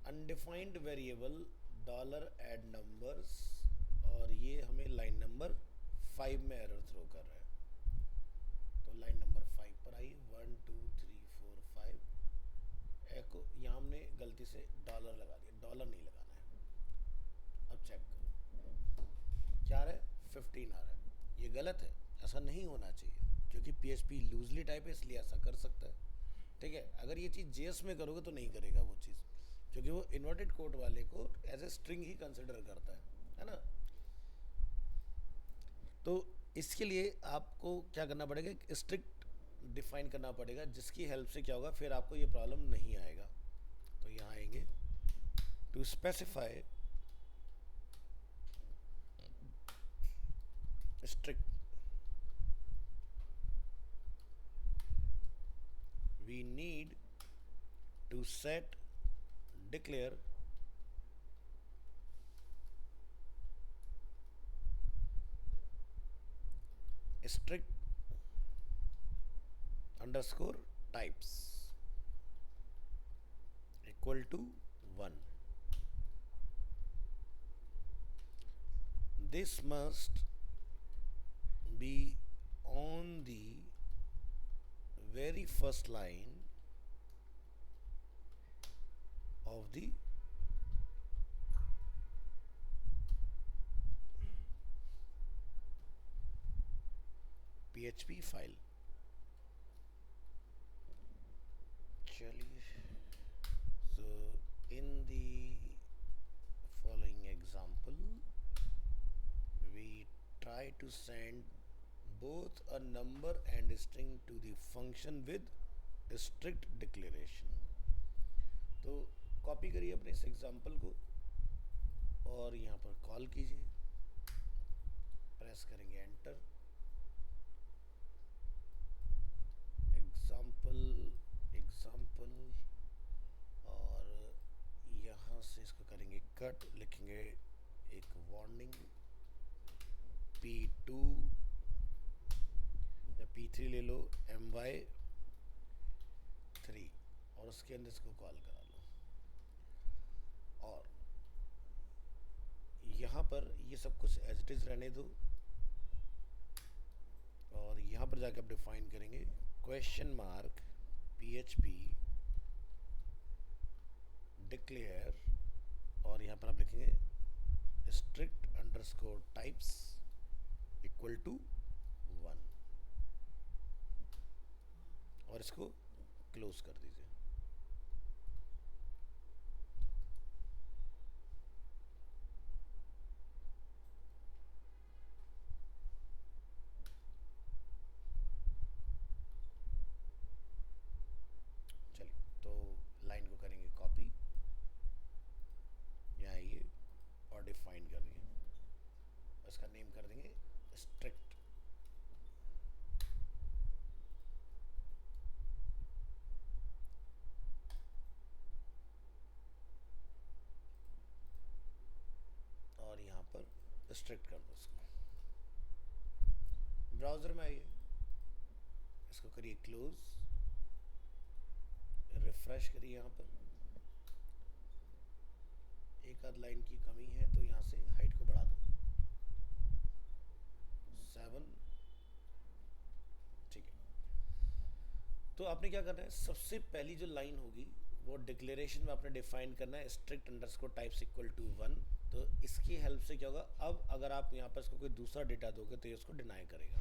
undefined variable dollar add numbers, और ये हमें लाइन नंबर 5 में एरर थ्रो कर रहा है। तो लाइन नंबर 5 पर आइए, 1 2 3 4 5, एको यहाँ हमने गलती से डॉलर लगा दिया, डॉलर नहीं लगाना है। अब चेक करो क्या आ रहा है, 15 आ रहा है। ये गलत है, ऐसा नहीं होना चाहिए, क्योंकि PHP लूजली टाइप है इसलिए ऐसा कर सकता है। ठीक है, अगर ये चीज़ JS में करोगे तो नहीं करेगा वो चीज़, क्योंकि वो इन्वर्टेड कोड वाले को एज ए स्ट्रिंग ही कंसिडर करता है ना। तो इसके लिए आपको क्या करना पड़ेगा, एक स्ट्रिक्ट डिफाइन करना पड़ेगा, जिसकी हेल्प से क्या होगा, फिर आपको ये प्रॉब्लम नहीं आएगा। तो यहाँ आएंगे, to specify strict, we need to set declare strict underscore types equal to 1. This must be on the very first line of the PHP file. Chaliye, so in the following example, we try to send both a number and a string to the function with a strict declaration. तो कॉपी करिए अपने इस एग्जाम्पल को और यहाँ पर कॉल कीजिए, प्रेस करेंगे एंटर, एग्जाम्पल, और यहाँ से इसको करेंगे कट, लिखेंगे एक वार्निंग P2 या P3 ले लो, my3, और उसके अंदर इसको कॉल करा लो। और यहाँ पर ये सब कुछ एज इट इज रहने दो, और यहाँ पर जाकर आप डिफाइन करेंगे क्वेश्चन मार्क PHP डिक्लेयर, और यहाँ पर आप लिखेंगे strict underscore types equal to 1, और इसको क्लोज कर दीजिए। चलिए, तो लाइन को करेंगे कॉपी, यहाँ आइए और डिफाइन कर देंगे, इसका नेम कर देंगे strict। स्ट्रिक्ट कर दो इसको। ब्राउज़र में आइए, इसको करिए क्लोज, रिफ्रेश करिए। यहाँ पर एक आध लाइन की कमी है तो यहाँ से हाइट को बढ़ा दो 7। ठीक है, तो आपने क्या करना है, सबसे पहली जो लाइन होगी वो डिक्लेरेशन में आपने डिफाइन करना है strict underscore types equal to 1। तो इसकी हेल्प से क्या होगा, अब अगर आप यहाँ पर इसको कोई दूसरा डेटा दोगे तो ये उसको डिनाई करेगा।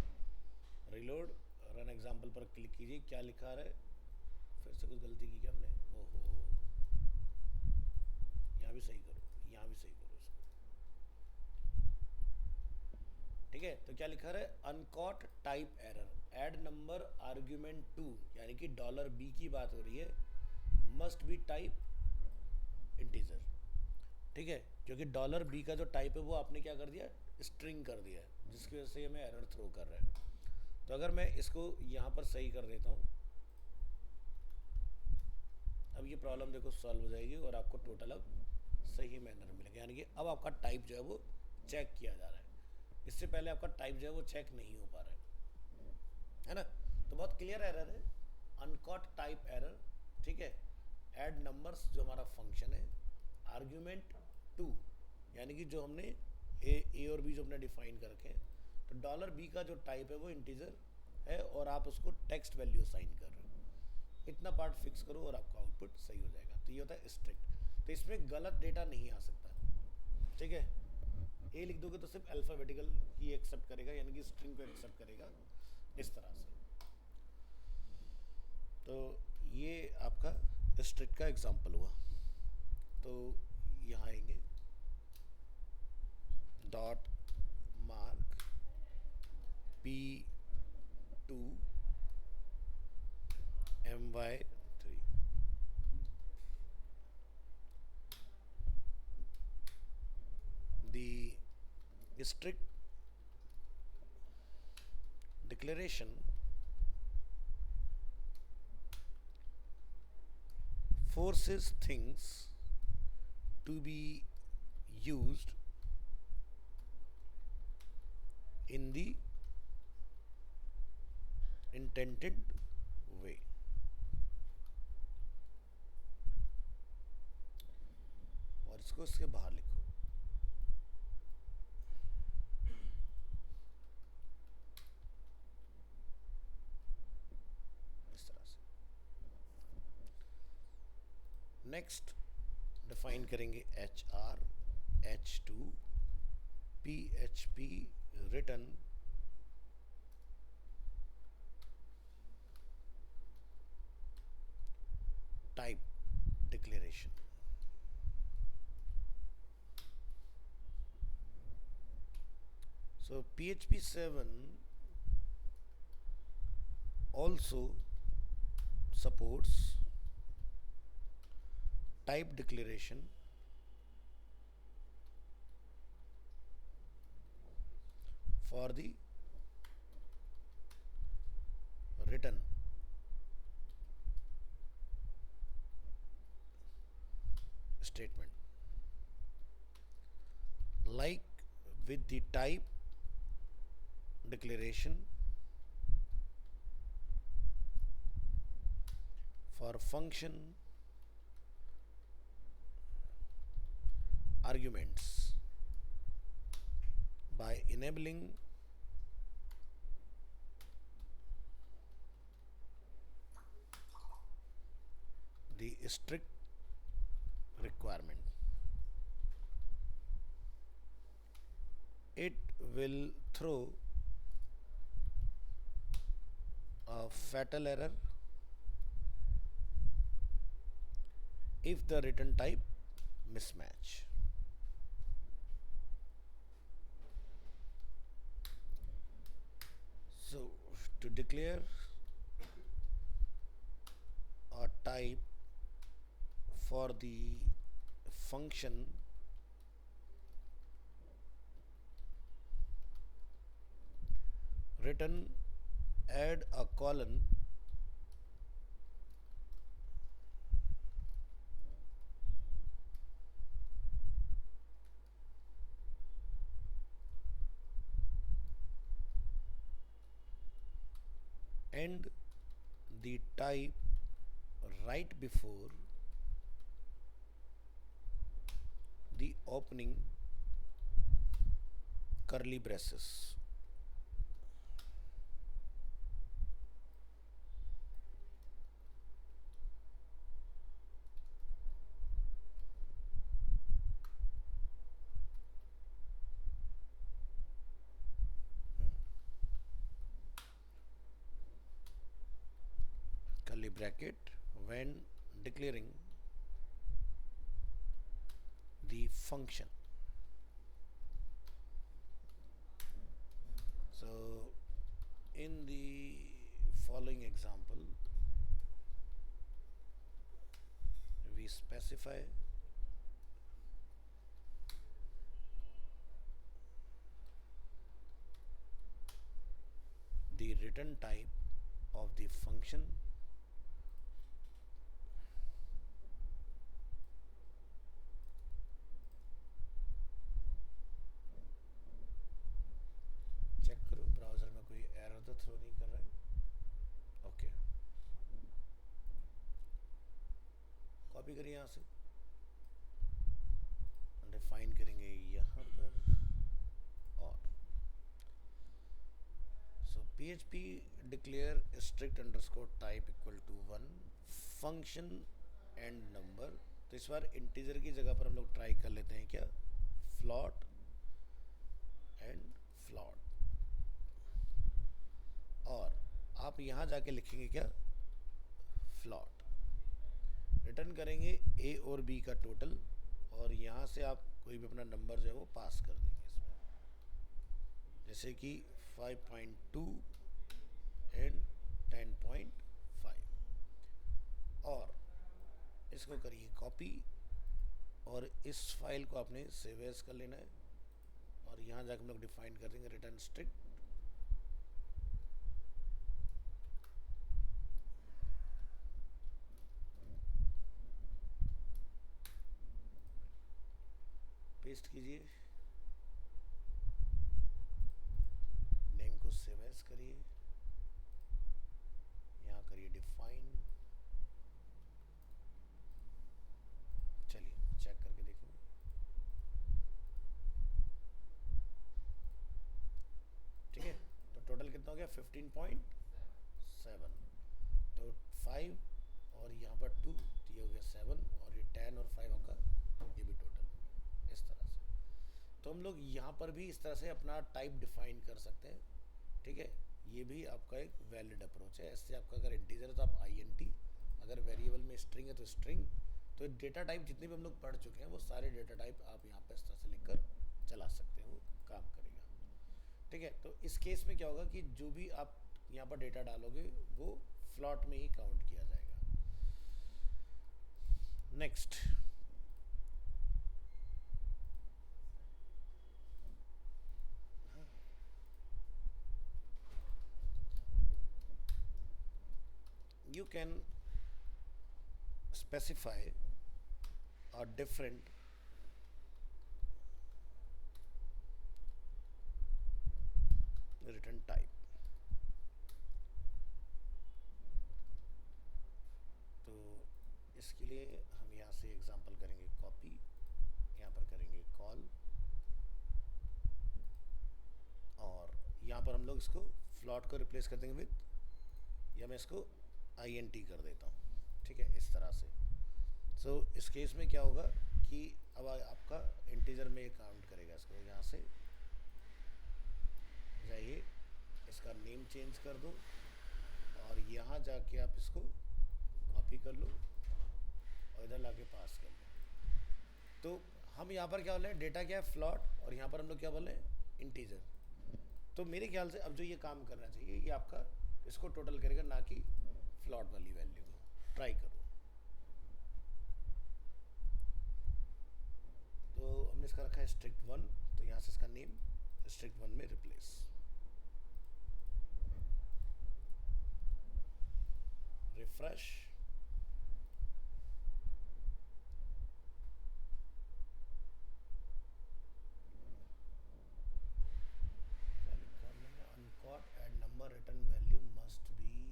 रिलोड, रन एग्जाम्पल पर क्लिक कीजिए। क्या लिखा रहा है, फिर से कुछ गलती की क्या हमने, ओहो, यहाँ भी सही करो, यहाँ भी सही करो इसको। ठीक है, तो क्या लिखा रहा है, uncaught type error, add number argument two, यानी कि $b की बात हो रही है, मस्ट बी टाइप इंटीजर। ठीक है, क्योंकि $b का जो टाइप है वो आपने क्या कर दिया, स्ट्रिंग कर दिया है, जिसकी वजह से हमें एरर थ्रो कर रहा है। तो अगर मैं इसको यहाँ पर सही कर देता हूँ, अब ये प्रॉब्लम देखो सॉल्व हो जाएगी और आपको टोटल अब सही मैनर मिलेगा, यानी कि अब आपका टाइप जो है वो चेक किया जा रहा है। इससे पहले आपका टाइप जो है वो चेक नहीं हो पा रहा है ना। तो बहुत क्लियर एरर है, अनकॉट टाइप एरर। ठीक है, ऐड नंबर्स जो हमारा फंक्शन है, आर्ग्यूमेंट 2, यानी कि जो हमने ए और बी जो हमने डिफाइन करके, तो $b का जो टाइप है वो इंटीजर है और आप उसको टेक्स्ट वैल्यू साइन कर रहे हो। इतना पार्ट फिक्स करो और आपका आउटपुट सही हो जाएगा। तो ये होता है स्ट्रिक्ट। तो इसमें गलत डेटा नहीं आ सकता। ठीक है, ए लिख दोगे तो सिर्फ अल्फ़ाबेटिकल ही एक्सेप्ट करेगा, यानी कि स्ट्रिंग को एक्सेप्ट करेगा इस तरह से। तो ये आपका स्ट्रिक्ट का एग्जांपल हुआ। तो यहाँ आएंगे, dot mark P2 my3, the strict declaration forces things to be used in the intended way। और इसको इसके बाहर लिखो, इस तरह से। नेक्स्ट डिफाइन करेंगे HR, H2, PHP return type declaration. So PHP 7 also supports type declaration for the return statement, like with the type declaration for function arguments by enabling the strict requirement. It will throw a fatal error if the return type mismatch. So to declare a type for the function return, add a colon and the type right before the opening curly braces. Curly bracket when declaring the function. So in the following example, we specify the return type of the function check करो ब्राउजर में कोई एरर तो थ्रो नहीं कर रहा है। ओके, कॉपी करिए यहाँ से, डिफाइन करेंगे यहाँ पर और सो php declare strict underscore type equal to 1 function and number। तो इस बार इंटीजर की जगह पर हम लोग ट्राई कर लेते हैं क्या, फ्लॉट एंड फ्लॉट। और आप यहाँ जाके लिखेंगे क्या, फ्लॉट। रिटर्न करेंगे ए और बी का टोटल, और यहाँ से आप कोई भी अपना नंबर जो है वो पास कर देंगे इसमें, जैसे कि 5.2 एंड 10.5। और इसको करिए कॉपी, और इस फाइल को आपने सेव एज कर लेना है, और यहाँ जाकर हम लोग डिफाइन कर देंगे रिटर्न स्ट्रिक्ट पेस्ट कीजिए, नेम को सेव एज करिए, यहाँ करिए डिफाइन। चलिए चेक करके देखेंगे। ठीक है, तो टोटल कितना हो गया 15.7। तो 5 और यहाँ पर 2, तो ये हो गया 7, और ये 10 और 5 आपका ये भी टोटल हो गया। इस तरह से तो हम लोग यहाँ पर भी इस तरह से अपना टाइप डिफाइन कर सकते हैं। ठीक है, ये भी आपका एक वैलिड अप्रोच है। ऐसे आपका अगर इंटीजर है तो आप INT, अगर वेरिएबल में स्ट्रिंग है तो स्ट्रिंग। तो डेटा टाइप जितने भी हम लोग पढ़ चुके हैं वो सारे डेटा टाइप आप यहाँ पर इस तरह से लिखकर चला सकते हैं, वो काम करेगा। ठीक है, तो इस केस में क्या होगा कि जो भी आप यहाँ पर डेटा डालोगे वो फ्लॉट में ही काउंट किया जाएगा। Next, you can specify a different return type। तो इसके लिए हम यहाँ से एग्जांपल करेंगे कॉपी, यहाँ पर करेंगे कॉल, और यहाँ पर हम लोग इसको फ्लॉट को रिप्लेस कर देंगे विद, या मैं इसको INT कर देता हूँ। ठीक है, इस तरह से। सो इस केस में क्या होगा कि अब आपका इंटीजर में काउंट करेगा इसको। यहाँ से जाइए, इसका नेम चेंज कर दो, और यहाँ जाके आप इसको कॉपी कर लो और इधर लाके पास कर लो। तो हम यहाँ पर क्या बोल रहे हैं, डेटा क्या है फ्लॉट, और यहाँ पर हम लोग क्या बोल रहे हैं, इंटीजर। तो मेरे ख्याल से अब जो ये काम करना चाहिए, ये आपका इसको टोटल करेगा, ना कि फ्लॉट वाली वैल्यू को। ट्राई करो। तो हमने इसका रखा है स्ट्रिक्ट 1, तो यहाँ से इसका नेम स्ट्रिक्ट 1 में replace. Refresh, uncaught add number return value must be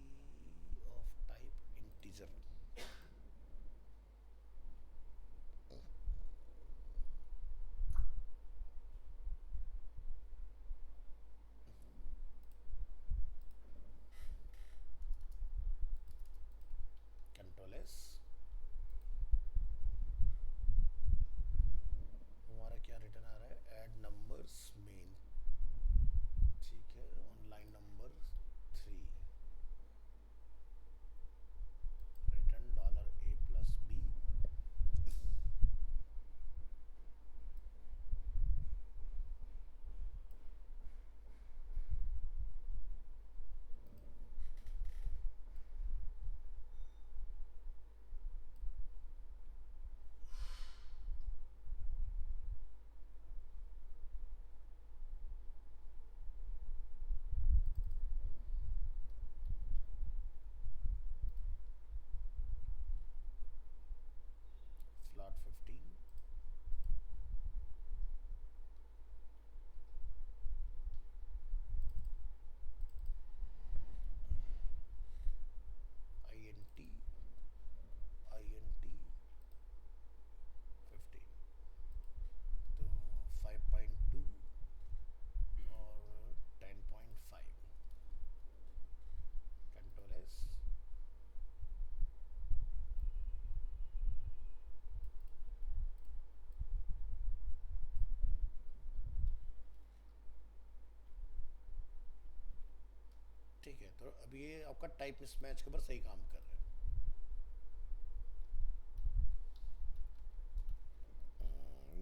ठीक है, तो अभी ये आपका टाइप मिसमैच के ऊपर सही काम कर रहा है।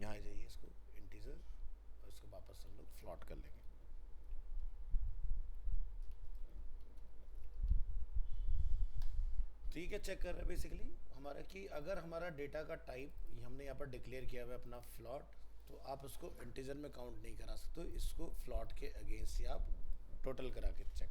यहाँ जाइए इसको इंटीजर, और इसको वापस हम लोग फ्लॉट कर लेंगे। ठीक है, चेक कर रहे हैं बेसिकली हमारा कि अगर हमारा डेटा का टाइप हमने यहाँ पर डिक्लेयर किया हुआ है अपना फ्लॉट, तो आप उसको इंटीजर में काउंट नहीं करा सकते, इसको फ्लॉट के अगेंस्ट ही आप टोटल करा के चेक